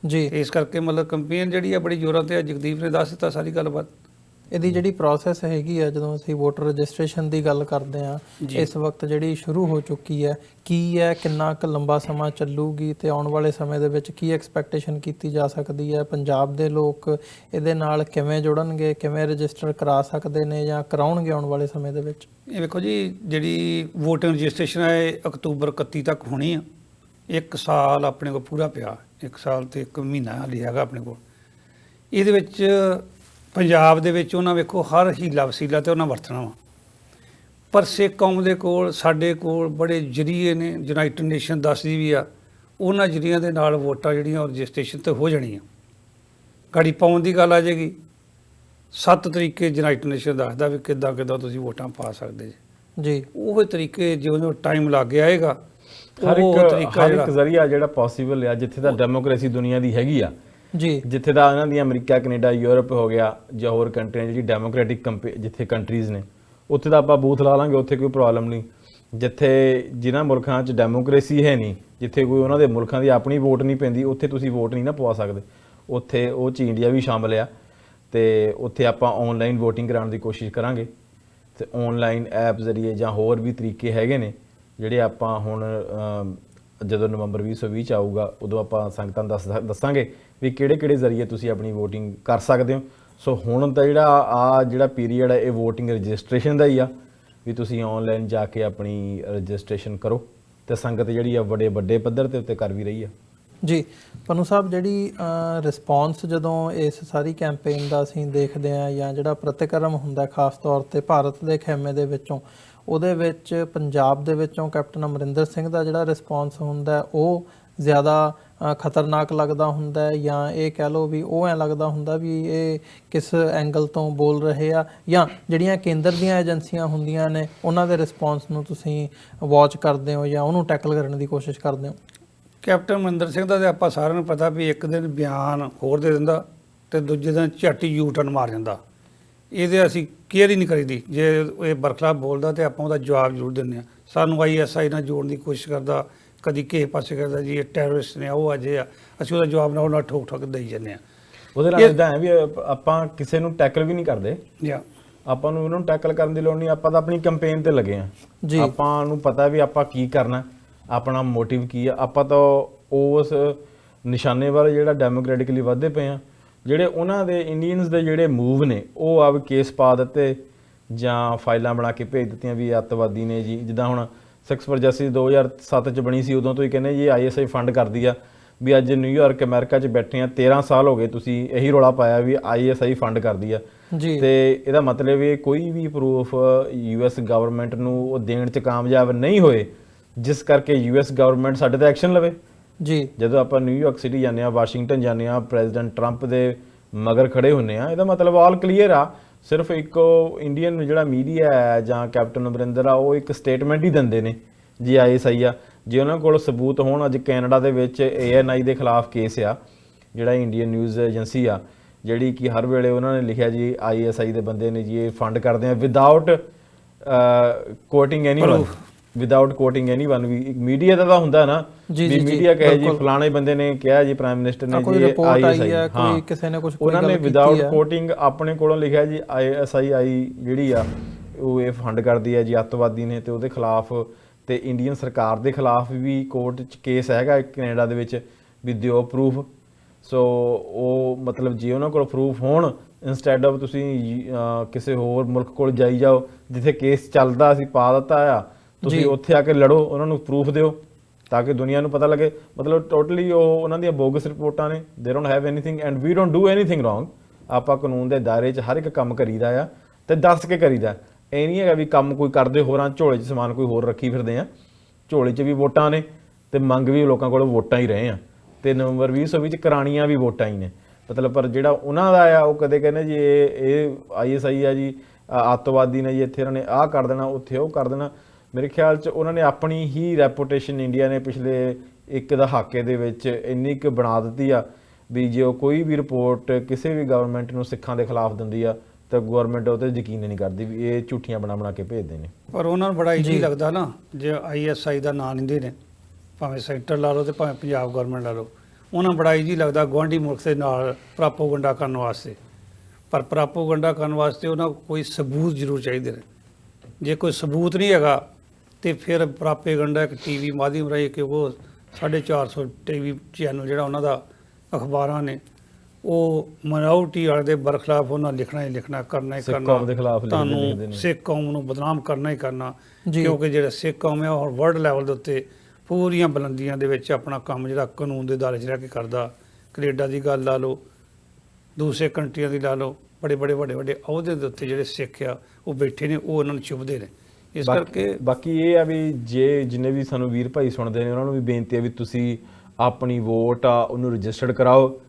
ਜੀ ਤੇ ਇਸ ਕਰਕੇ ਮਤਲਬ ਕੰਪੇਨ ਜਿਹੜੀ ਆ ਬੜੀ ਜ਼ੋਰਾਂ ਤੇ ਆ। ਜਗਦੀਪ ਨੇ ਦੱਸ ਦਿੱਤਾ ਸਾਰੀ ਗੱਲਬਾਤ। ਇਹਦੀ ਜਿਹੜੀ ਪ੍ਰੋਸੈਸ ਹੈਗੀ ਆ, ਜਦੋਂ ਅਸੀਂ ਵੋਟਰ ਰਜਿਸਟ੍ਰੇਸ਼ਨ ਦੀ ਗੱਲ ਕਰਦੇ ਆ, ਇਸ ਵਕਤ ਜਿਹੜੀ ਸ਼ੁਰੂ ਹੋ ਚੁੱਕੀ ਹੈ, ਕੀ ਹੈ, ਕਿੰਨਾ ਕੁ ਲੰਬਾ ਸਮਾਂ ਚੱਲੂਗੀ ਤੇ ਆਉਣ ਵਾਲੇ ਸਮੇਂ ਦੇ ਵਿੱਚ ਕੀ ਐਕਸਪੈਕਟੇਸ਼ਨ ਕੀਤੀ ਜਾ ਸਕਦੀ ਹੈ? ਪੰਜਾਬ ਦੇ ਲੋਕ ਇਹਦੇ ਨਾਲ ਕਿਵੇਂ ਜੁੜਨਗੇ, ਕਿਵੇਂ ਰਜਿਸਟਰ ਕਰਾ ਸਕਦੇ ਨੇ ਜਾਂ ਕਰਾਉਣਗੇ ਆਉਣ ਵਾਲੇ ਸਮੇਂ ਦੇ ਵਿੱਚ? ਇਹ ਵੇਖੋ ਜੀ, ਜਿਹੜੀ ਵੋਟਰ ਰਜਿਸਟ੍ਰੇਸ਼ਨ ਹੈ ਇਹ ਅਕਤੂਬਰ 31 ਤੱਕ ਹੋਣੀ ਆ। 1 ਸਾਲ ਆਪਣੇ ਕੋਲ ਪੂਰਾ ਪਿਆ, 1 ਸਾਲ ਤੇ 1 ਮਹੀਨਾ ਹਾਲੇ ਹੈਗਾ ਆਪਣੇ ਕੋਲ। ਇਹਦੇ ਵਿੱਚ ਪੰਜਾਬ ਦੇ ਵਿੱਚ ਉਹਨਾਂ ਵੇਖੋ ਹਰ ਹੀਲਾ ਵਸੀਲਾ ਤੇ ਉਹਨਾਂ ਵਰਤਣਾ ਵਾ, ਪਰ ਸਿੱਖ ਕੌਮ ਦੇ ਕੋਲ, ਸਾਡੇ ਕੋਲ ਬੜੇ ਜਰੀਏ ਨੇ। ਯੂਨਾਈਟਿਡ ਨੇਸ਼ਨ ਦੱਸਦੀ ਵੀ ਆ, ਉਹਨਾਂ ਜਰੀਆਂ ਦੇ ਨਾਲ ਵੋਟਾਂ ਜਿਹੜੀਆਂ ਰਜਿਸਟ੍ਰੇਸ਼ਨ ਤੇ ਹੋ ਜਾਣੀਆਂ। ਗਾੜੀ ਪਾਉਣ ਦੀ ਗੱਲ ਆ ਜਾਏਗੀ, 7 ਤਰੀਕੇ ਯੂਨਾਈਟਿਡ ਨੇਸ਼ਨ ਦੱਸਦਾ ਵੀ ਕਿੱਦਾਂ ਕਿੱਦਾਂ ਤੁਸੀਂ ਵੋਟਾਂ ਪਾ ਸਕਦੇ ਜੀ। ਉਹ ਤਰੀਕੇ ਜਿਉਂ ਟਾਈਮ ਲੱਗ ਆਏਗਾ, ਹਰ ਉਹ ਇੱਕ ਤਰੀਕਾ ਹਰ ਇੱਕ ਜਿਹੜਾ ਜ਼ਰੀਆ ਜਿਹੜਾ ਪੋਸੀਬਲ ਆ, ਜਿੱਥੇ ਦਾ ਡੈਮੋਕ੍ਰੇਸੀ ਦੁਨੀਆ ਦੀ ਹੈਗੀ ਆ, ਜੀ ਜਿੱਥੇ ਦਾ ਇਹਨਾਂ ਦੀਆਂ ਅਮਰੀਕਾ, ਕੈਨੇਡਾ, ਯੂਰਪ ਹੋ ਗਿਆ ਜਾਂ ਹੋਰ ਕੰਟਰੀਆਂ ਜਿਹੜੀ ਡੈਮੋਕ੍ਰੈਟਿਕ ਜਿੱਥੇ ਕੰਟਰੀਜ਼ ਨੇ, ਉੱਥੇ ਦਾ ਆਪਾਂ ਬੂਥ ਲਾ ਲਾਂਗੇ, ਉੱਥੇ ਕੋਈ ਪ੍ਰੋਬਲਮ ਨਹੀਂ। ਜਿੱਥੇ ਜਿਨ੍ਹਾਂ ਮੁਲਕਾਂ 'ਚ ਡੈਮੋਕ੍ਰੇਸੀ ਹੈ ਨਹੀਂ, ਜਿੱਥੇ ਕੋਈ ਉਹਨਾਂ ਦੇ ਮੁਲਕਾਂ ਦੀ ਆਪਣੀ ਵੋਟ ਨਹੀਂ ਪੈਂਦੀ, ਉੱਥੇ ਤੁਸੀਂ ਵੋਟ ਨਹੀਂ ਨਾ ਪਵਾ ਸਕਦੇ। ਉੱਥੇ ਉਹ 'ਚ ਇੰਡੀਆ ਵੀ ਸ਼ਾਮਲ ਆ, ਤੇ ਉੱਥੇ ਆਪਾਂ ਆਨਲਾਈਨ VOTING ਕਰਾਉਣ ਦੀ ਕੋਸ਼ਿਸ਼ ਕਰਾਂਗੇ। ਤੇ ਆਨਲਾਈਨ ਐਪ ਜ਼ਰੀਏ ਜਾਂ ਹੋਰ ਵੀ ਤਰੀਕੇ ਹੈਗੇ ਨੇ ਜਿਹੜੇ ਆਪਾਂ ਹੁਣ ਜਦੋਂ ਨਵੰਬਰ 2020 ਚ ਆਊਗਾ ਉਦੋਂ ਆਪਾਂ ਸੰਗਤਾਂ ਨੂੰ ਦੱਸਾਂਗੇ ਵੀ ਕਿਹੜੇ ਜ਼ਰੀਏ ਤੁਸੀਂ ਆਪਣੀ VOTING ਕਰ ਸਕਦੇ ਹੋ। ਸੋ ਹੁਣ ਤਾਂ ਜਿਹੜਾ ਪੀਰੀਅਡ ਹੈ ਇਹ VOTING ਰਜਿਸਟ੍ਰੇਸ਼ਨ ਦਾ ਹੀ ਆ, ਵੀ ਤੁਸੀਂ ਆਨਲਾਈਨ ਜਾ ਕੇ ਆਪਣੀ ਰਜਿਸਟ੍ਰੇਸ਼ਨ ਕਰੋ, ਤੇ ਸੰਗਤ ਜਿਹੜੀ ਆ ਵੱਡੇ ਪੱਧਰ ਤੇ ਉੱਤੇ ਕਰ ਵੀ ਰਹੀ ਆ। ਜੀ ਪੰਨੂ ਸਾਹਿਬ, ਜਿਹੜੀ ਰਿਸਪੌਂਸ ਜਦੋਂ ਇਸ ਸਾਰੀ ਕੈਂਪੇਨ ਦਾ ਅਸੀਂ ਦੇਖਦੇ ਹਾਂ ਜਾਂ ਜਿਹੜਾ ਪ੍ਰਤੀਕਰਮ ਹੁੰਦਾ ਖਾਸ ਤੌਰ ਤੇ ਭਾਰਤ ਦੇ ਖੇਮੇ ਦੇ ਵਿੱਚੋਂ, ਉਹਦੇ ਵਿੱਚ ਪੰਜਾਬ ਦੇ ਵਿੱਚੋਂ ਕੈਪਟਨ ਅਮਰਿੰਦਰ ਸਿੰਘ ਦਾ ਜਿਹੜਾ ਰਿਸਪੌਂਸ ਹੁੰਦਾ ਉਹ ਜ਼ਿਆਦਾ ਖਤਰਨਾਕ ਲੱਗਦਾ ਹੁੰਦਾ ਹੈ, ਜਾਂ ਇਹ ਕਹਿ ਲਓ ਵੀ ਉਹ ਐਂ ਲੱਗਦਾ ਹੁੰਦਾ ਵੀ ਇਹ ਕਿਸ ਐਂਗਲ ਤੋਂ ਬੋਲ ਰਹੇ ਆ, ਜਾਂ ਜਿਹੜੀਆਂ ਕੇਂਦਰ ਦੀਆਂ ਏਜੰਸੀਆਂ ਹੁੰਦੀਆਂ ਨੇ ਉਹਨਾਂ ਦੇ ਰਿਸਪੌਂਸ ਨੂੰ ਤੁਸੀਂ ਵਾਚ ਕਰਦੇ ਹੋ ਜਾਂ ਉਹਨੂੰ ਟੈਕਲ ਕਰਨ ਦੀ ਕੋਸ਼ਿਸ਼ ਕਰਦੇ ਹੋ? ਕੈਪਟਨ ਅਮਰਿੰਦਰ ਸਿੰਘ ਦਾ ਤੇ ਆਪਾਂ ਸਾਰਿਆਂ ਨੂੰ ਪਤਾ ਵੀ ਇੱਕ ਦਿਨ ਬਿਆਨ ਹੋਰ ਦੇ ਦਿੰਦਾ ਤੇ ਦੂਜੇ ਦਿਨ ਝੱਟ ਯੂ ਟਰਨ ਮਾਰ ਜਾਂਦਾ। ਇਹਦੇ ਅਸੀਂ ਕੇਅਰ ਹੀ ਨਹੀਂ ਕਰੀਦੀ। ਜੇ ਇਹ ਬਰਖਲਾਫ ਬੋਲਦਾ ਤੇ ਆਪਾਂ ਉਹਦਾ ਜਵਾਬ ਜ਼ਰੂਰ ਦਿੰਦੇ ਹਾਂ। ਸਾਨੂੰ ISI ਨਾਲ ਜੋੜਨ ਦੀ ਕੋਸ਼ਿਸ਼ ਕਰਦਾ, ਕਦੀ ਕਿਸੇ ਪਾਸੇ ਕਰਦਾ ਜੀ ਇਹ ਟੈਰਰਿਸਟ ਨੇ, ਉਹ ਅਜੇ ਆ, ਅਸੀਂ ਉਹਦਾ ਜਵਾਬ ਨਾਲ ਉਹਨਾਂ ਠੋਕ ਦੇਈ ਜਾਂਦੇ ਹਾਂ। ਉਹਦੇ ਨਾਲ ਇਦਾਂ ਹੈ ਵੀ ਆਪਾਂ ਕਿਸੇ ਨੂੰ ਟੈਕਲ ਵੀ ਨਹੀਂ ਕਰਦੇ, ਆਪਾਂ ਨੂੰ ਉਹਨੂੰ ਟੈਕਲ ਕਰਨ ਦੀ ਲੋੜ ਨਹੀਂ। ਆਪਾਂ ਤਾਂ ਆਪਣੀ ਕੈਂਪੇਨ ਤੇ ਲੱਗੇ ਆ, ਆਪਾਂ ਨੂੰ ਪਤਾ ਵੀ ਆਪਾਂ ਕੀ ਕਰਨਾ, ਆਪਣਾ ਮੋਟਿਵ ਕੀ ਆ। ਆਪਾਂ ਤਾਂ ਉਸ ਨਿਸ਼ਾਨੇ ਵੱਲ ਜਿਹੜਾ ਡੈਮੋਕ੍ਰੈਟਿਕਲੀ ਵਧਦੇ ਪਏ ਆ। ਜਿਹੜੇ ਉਹਨਾਂ ਦੇ ਇੰਡੀਅਨਸ ਦੇ ਜਿਹੜੇ ਮੂਵ ਨੇ ਉਹ ਆਪ ਕੇਸ ਪਾ ਦਿੱਤੇ ਜਾਂ ਫਾਈਲਾਂ ਬਣਾ ਕੇ ਭੇਜ ਦਿੱਤੀਆਂ ਵੀ ਅੱਤਵਾਦੀ ਨੇ ਜੀ। ਜਿੱਦਾਂ ਹੁਣ ਸਿਕਸ ਫॉर ਜਸਟਿਸ 2007 ਚ ਬਣੀ ਸੀ, ਉਦੋਂ ਤੋਂ ਹੀ ਕਹਿੰਦੇ ਜੀ ISI ਫੰਡ ਕਰਦੀ ਆ। ਵੀ ਅੱਜ ਨਿਊਯਾਰਕ ਅਮਰੀਕਾ 'ਚ ਬੈਠੇ ਆ, 13 ਸਾਲ ਹੋ ਗਏ ਤੁਸੀਂ ਇਹੀ ਰੌਲਾ ਪਾਇਆ ਵੀ ISI ਫੰਡ ਕਰਦੀ ਆ। ਤੇ ਇਹਦਾ ਮਤਲਬ ਇਹ ਕੋਈ ਵੀ ਪ੍ਰੂਫ US ਗਵਰਨਮੈਂਟ ਨੂੰ ਉਹ ਦੇਣ 'ਚ ਕਾਮਯਾਬ ਨਹੀਂ ਹੋਏ, ਜਿਸ ਕਰਕੇ US ਗਵਰਨਮੈਂਟ ਸਾਡੇ ਤੇ ਐਕਸ਼ਨ ਲਵੇ। ਜੀ ਜਦੋਂ ਆਪਾਂ ਨਿਊਯਾਰਕ ਸਿਟੀ ਜਾਂਦੇ ਆ, ਵਾਸ਼ਿੰਗਟਨ ਜਾਂਦੇ ਆ, ਪ੍ਰੈਜ਼ੀਡੈਂਟ ਟਰੰਪ ਦੇ ਮਗਰ ਖੜੇ ਹੁੰਦੇ ਆ, ਇਹਦਾ ਮਤਲਬ ਆਲ ਕਲੀਅਰ ਆ। ਸਿਰਫ ਇੱਕ ਇੰਡੀਅਨ ਜਿਹੜਾ ਮੀਡੀਆ ਹੈ ਜਾਂ ਕੈਪਟਨ ਅਮਰਿੰਦਰ ਆ, ਉਹ ਇੱਕ ਸਟੇਟਮੈਂਟ ਹੀ ਦਿੰਦੇ ਨੇ ਜੀ ISI ਆ। ਜੇ ਉਹਨਾਂ ਕੋਲ ਸਬੂਤ ਹੋਣ, ਅੱਜ ਕੈਨੇਡਾ ਦੇ ਵਿੱਚ ANI ਦੇ ਖਿਲਾਫ ਕੇਸ ਆ, ਜਿਹੜਾ ਇੰਡੀਅਨ ਨਿਊਜ਼ ਏਜੰਸੀ ਆ, ਜਿਹੜੀ ਕਿ ਹਰ ਵੇਲੇ ਉਹਨਾਂ ਨੇ ਲਿਖਿਆ ਜੀ ISI ਦੇ ਬੰਦੇ ਨੇ ਜੀ ਇਹ ਫੰਡ ਕਰਦੇ ਆ ਵਿਦਆਊਟ ਕੋਟਿੰਗ ਐਨੀਵਨ। ਵੀ ਮੀਡੀਆ ਦਾ ਤਾਂ ਹੁੰਦਾ ਨਾ ਵੀ ਮੀਡੀਆ ਕਹੇ ਜੀ ਫਲਾਣੇ ਬੰਦੇ ਨੇ ਕਿਹਾ ਜੀ, ਪ੍ਰਾਈਮ ਮਿਨਿਸਟਰ ਨੇ ਜੀ ISI, ਹਾਂ ਕਿਸੇ ਨੇ ਕੁਝ ਉਹਨਾਂ ਨੇ ਵਿਦਆਊਟ ਕੋਟਿੰਗ ਆਪਣੇ ਕੋਲੋਂ ਲਿਖਿਆ ਜੀ ISI ਜਿਹੜੀ ਆ ਉਹ ਇਹ ਫੰਡ ਕਰਦੀ ਹੈ ਜੀ ਅੱਤਵਾਦੀ ਨੇ, ਤੇ ਉਹਦੇ ਖਿਲਾਫ ਤੇ ਇੰਡੀਅਨ ਸਰਕਾਰ ਦੇ ਖਿਲਾਫ ਵੀ ਕੋਰਟ 'ਚ ਕੇਸ ਹੈਗਾ ਕੈਨੇਡਾ ਦੇ ਵਿੱਚ ਵੀ ਦਿਓ ਪ੍ਰੂਫ। ਸੋ ਉਹ ਮਤਲਬ ਜੇ ਉਹਨਾਂ ਕੋਲ ਪ੍ਰੂਫ ਹੋਣ, ਇੰਸਟੈਡ ਆਫ ਤੁਸੀਂ ਕਿਸੇ ਹੋਰ ਮੁਲਕ ਕੋਲ ਜਾਈ ਜਾਓ ਜਿੱਥੇ ਕੇਸ ਚੱਲਦਾ, ਅਸੀਂ ਪਾ ਦਿੱਤਾ ਆ, ਤੁਸੀਂ ਉੱਥੇ ਆ ਕੇ ਲੜੋ, ਉਹਨਾਂ ਨੂੰ ਪ੍ਰੂਫ ਦਿਓ ਤਾਂ ਕਿ ਦੁਨੀਆ ਨੂੰ ਪਤਾ ਲੱਗੇ। ਮਤਲਬ ਟੋਟਲੀ ਉਹ ਉਹਨਾਂ ਦੀਆਂ ਬੋਗਸ ਰਿਪੋਰਟਾਂ ਨੇ, they don't have anything and we don't do anything wrong. ਆਪਾਂ ਕਾਨੂੰਨ ਦੇ ਦਾਇਰੇ 'ਚ ਹਰ ਇੱਕ ਕੰਮ ਕਰੀਦਾ ਆ ਤੇ ਦੱਸ ਕੇ ਕਰੀਦਾ। ਇਹ ਨਹੀਂ ਹੈਗਾ ਵੀ ਕੰਮ ਕੋਈ ਕਰਦੇ ਹੋਰਾਂ, ਝੋਲੇ 'ਚ ਸਮਾਨ ਕੋਈ ਹੋਰ ਰੱਖੀ ਫਿਰਦੇ ਆ। ਝੋਲੇ 'ਚ ਵੀ ਵੋਟਾਂ ਨੇ ਤੇ ਮੰਗ ਵੀ ਲੋਕਾਂ ਕੋਲ ਵੋਟਾਂ ਹੀ ਰਹੇ ਆ, ਤੇ ਨਵੰਬਰ 2020 ਚ ਕਰਾਣੀਆਂ ਵੀ ਵੋਟਾਂ ਹੀ ਨੇ। ਮਤਲਬ ਪਰ ਜਿਹੜਾ ਉਹਨਾਂ ਦਾ ਆ ਉਹ ਕਦੇ ਕਹਿੰਦੇ ਜੀ ਇਹ ISI ਆ ਜੀ ਅੱਤਵਾਦੀ ਨੇ ਜੀ, ਇੱਥੇ ਇਹਨਾਂ ਨੇ ਆਹ ਕਰ ਦੇਣਾ, ਉੱਥੇ ਉਹ ਕਰ ਦੇਣਾ। ਮੇਰੇ ਖਿਆਲ 'ਚ ਉਹਨਾਂ ਨੇ ਆਪਣੀ ਹੀ ਰੈਪੂਟੇਸ਼ਨ ਇੰਡੀਆ ਨੇ ਪਿਛਲੇ ਇੱਕ ਦਹਾਕੇ ਦੇ ਵਿੱਚ ਇੰਨੀ ਕੁ ਬਣਾ ਦਿੱਤੀ ਆ ਵੀ ਜੇ ਉਹ ਕੋਈ ਵੀ ਰਿਪੋਰਟ ਕਿਸੇ ਵੀ ਗਵਰਨਮੈਂਟ ਨੂੰ ਸਿੱਖਾਂ ਦੇ ਖਿਲਾਫ ਦਿੰਦੀ ਆ ਤਾਂ ਗਵਰਨਮੈਂਟ ਉਹ 'ਤੇ ਯਕੀਨ ਨਹੀਂ ਕਰਦੀ, ਵੀ ਇਹ ਝੂਠੀਆਂ ਬਣਾ ਕੇ ਭੇਜਦੇ ਨੇ। ਪਰ ਉਹਨਾਂ ਨੂੰ ਬੜਾ ਈਜ਼ੀ ਲੱਗਦਾ ਨਾ, ਜੇ ISI ਦਾ ਨਾਂ ਲੈਂਦੇ ਨੇ, ਭਾਵੇਂ ਸੈਂਟਰ ਲਾ ਲਓ ਤੇ ਭਾਵੇਂ ਪੰਜਾਬ ਗਵਰਨਮੈਂਟ ਲਾ ਲਓ, ਉਹਨਾਂ ਬੜਾ ਈਜੀ ਲੱਗਦਾ ਗੁਆਂਢੀ ਮੁਲਕ ਦੇ ਨਾਲ ਪ੍ਰਾਪੋਗੰਡਾ ਕਰਨ ਵਾਸਤੇ। ਪਰ ਪ੍ਰਾਪੋਗੰਡਾ ਕਰਨ ਵਾਸਤੇ ਉਹਨਾਂ ਕੋਲ ਕੋਈ ਸਬੂਤ ਜ਼ਰੂਰ ਚਾਹੀਦੇ ਨੇ। ਜੇ ਕੋਈ ਸਬੂਤ ਨਹੀਂ ਹੈਗਾ ਤੇ ਫਿਰ ਪ੍ਰਾਪੋਗੰਡਾ ਇੱਕ ਟੀਵੀ ਮਾਧਿਅਮ ਰਾਹੀਂ ਕਿ ਉਹ 450 ਟੀਵੀ ਚੈਨਲ ਜਿਹੜਾ ਉਹਨਾਂ ਦਾ ਅਖਬਾਰਾਂ ਨੇ ਉਹ ਮਿਨਾਵਟੀ ਵਾਲੇ ਦੇ ਬਰਖਲਾਫ ਉਹਨਾਂ ਲਿਖਣਾ ਹੀ ਲਿਖਣਾ, ਕਰਨਾ ਹੀ ਸਿੱਖ ਕਰਨਾ, ਕੌਮ ਦੇ ਖਿਲਾਫ ਲਿਖਦੇ ਤੁਹਾਨੂੰ ਨੇ। ਸਿੱਖ ਕੌਮ ਨੂੰ ਬਦਨਾਮ ਕਰਨਾ ਹੀ ਕਰਨਾ। ਜੀ। ਕਿਉਂਕਿ ਜਿਹੜਾ ਸਿੱਖ ਕੌਮ ਹੈ ਉਹ ਵਰਲਡ ਲੈਵਲ ਦੇ ਉੱਤੇ ਪੂਰੀਆਂ ਬੁਲੰਦੀਆਂ ਦੇ ਵਿੱਚ ਆਪਣਾ ਕੰਮ ਜਿਹੜਾ ਕਾਨੂੰਨ ਦੇ ਦਾਇਰੇ 'ਚ ਰਹਿ ਕੇ ਕਰਦਾ। ਕੈਨੇਡਾ ਦੀ ਗੱਲ ਲਾ ਲਓ, ਦੂਸਰੇ ਕੰਟਰੀਆਂ ਦੀ ਲਾ ਲਓ, ਬੜੇ ਵੱਡੇ ਅਹੁਦੇ ਦੇ ਉੱਤੇ ਜਿਹੜੇ ਸਿੱਖ ਆ ਉਹ ਬੈਠੇ ਨੇ, ਉਹ ਉਹਨਾਂ ਨੂੰ ਚੁੱਭਦੇ ਨੇ। ਇਸ ਕਰਕੇ ਬਾਕੀ ਇਹ ਆ ਵੀ ਜੇ ਜਿੰਨੇ ਵੀ ਸਾਨੂੰ ਵੀਰ ਭਾਈ ਸੁਣਦੇ ਨੇ ਉਹਨਾਂ ਨੂੰ ਵੀ ਬੇਨਤੀ ਹੈ ਵੀ ਤੁਸੀਂ ਆਪਣੀ ਵੋਟ ਆ ਉਹਨੂੰ ਰਜਿਸਟਰਡ ਕਰਾਓ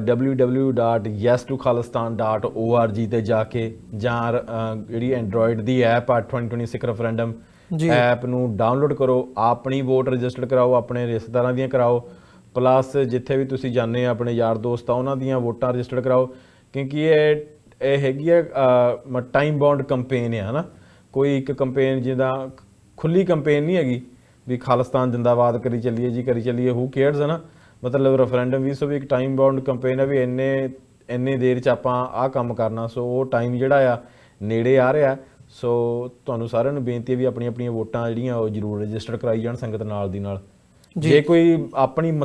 www.yes2khalistan.org ਤੇ ਜਾ ਕੇ, ਜਾਂ ਜਿਹੜੀ ਐਂਡਰੋਇਡ ਦੀ ਐਪ ਆ 2026 ਰੈਫਰੈਂਡਮ ਜੀ। ਐਪ ਨੂੰ ਡਾਊਨਲੋਡ ਕਰੋ, ਆਪਣੀ ਵੋਟ ਰਜਿਸਟਰ ਕਰਾਓ, ਆਪਣੇ ਰਿਸ਼ਤੇਦਾਰਾਂ ਦੀਆਂ ਕਰਾਓ, ਪਲੱਸ ਜਿੱਥੇ ਵੀ ਤੁਸੀਂ ਜਾਂਦੇ ਆ ਆਪਣੇ ਯਾਰ ਦੋਸਤ ਆ ਉਹਨਾਂ ਦੀਆਂ ਵੋਟਾਂ ਰਜਿਸਟਰ ਕਰਾਓ। ਕਿਉਂਕਿ ਇਹ ਹੈਗੀ ਆ ਟਾਈਮ ਬਾਉਂਡ ਕੰਪੇਨ ਆ ਨਾ, ਕੋਈ ਇੱਕ ਕੰਪੇਨ ਜਿਹਦਾ ਖੁੱਲੀ ਕੰਪੇਨ ਨਹੀਂ ਹੈਗੀ ਵੀ ਖਾਲਿਸਤਾਨ ਜਿੰਦਾਬਾਦ ਕਰੀ ਚੱਲੀਏ ਜੀ, ਕਰੀ ਚੱਲੀਏ, ਹੂ ਕੇਅਰਸ ਹੈ ਨਾ। ਮਤਲਬ ਰੈਫਰੈਂਡਮ ਵੀ ਸੋ ਵੀ ਇੱਕ ਟਾਈਮ ਬਾਉਂਡ ਕੰਪੇਨ ਹੈ ਵੀ ਇੰਨੇ ਦੇਰ 'ਚ ਆਪਾਂ ਆਹ ਕੰਮ ਕਰਨਾ। ਸੋ ਉਹ ਟਾਈਮ ਜਿਹੜਾ ਆ ਨੇੜੇ ਆ ਰਿਹਾ। ਸੋ ਤੁਹਾਨੂੰ ਸਾਰਿਆਂ ਨੂੰ ਬੇਨਤੀ ਹੈ ਵੀ ਆਪਣੀਆਂ ਵੋਟਾਂ ਜਿਹੜੀਆਂ ਉਹ ਜ਼ਰੂਰ ਰਜਿਸਟਰ ਕਰਾਈ ਜਾਣ ਸੰਗਤ ਨਾਲ ਦੀ ਨਾਲ। ਜੇ ਕੋਈ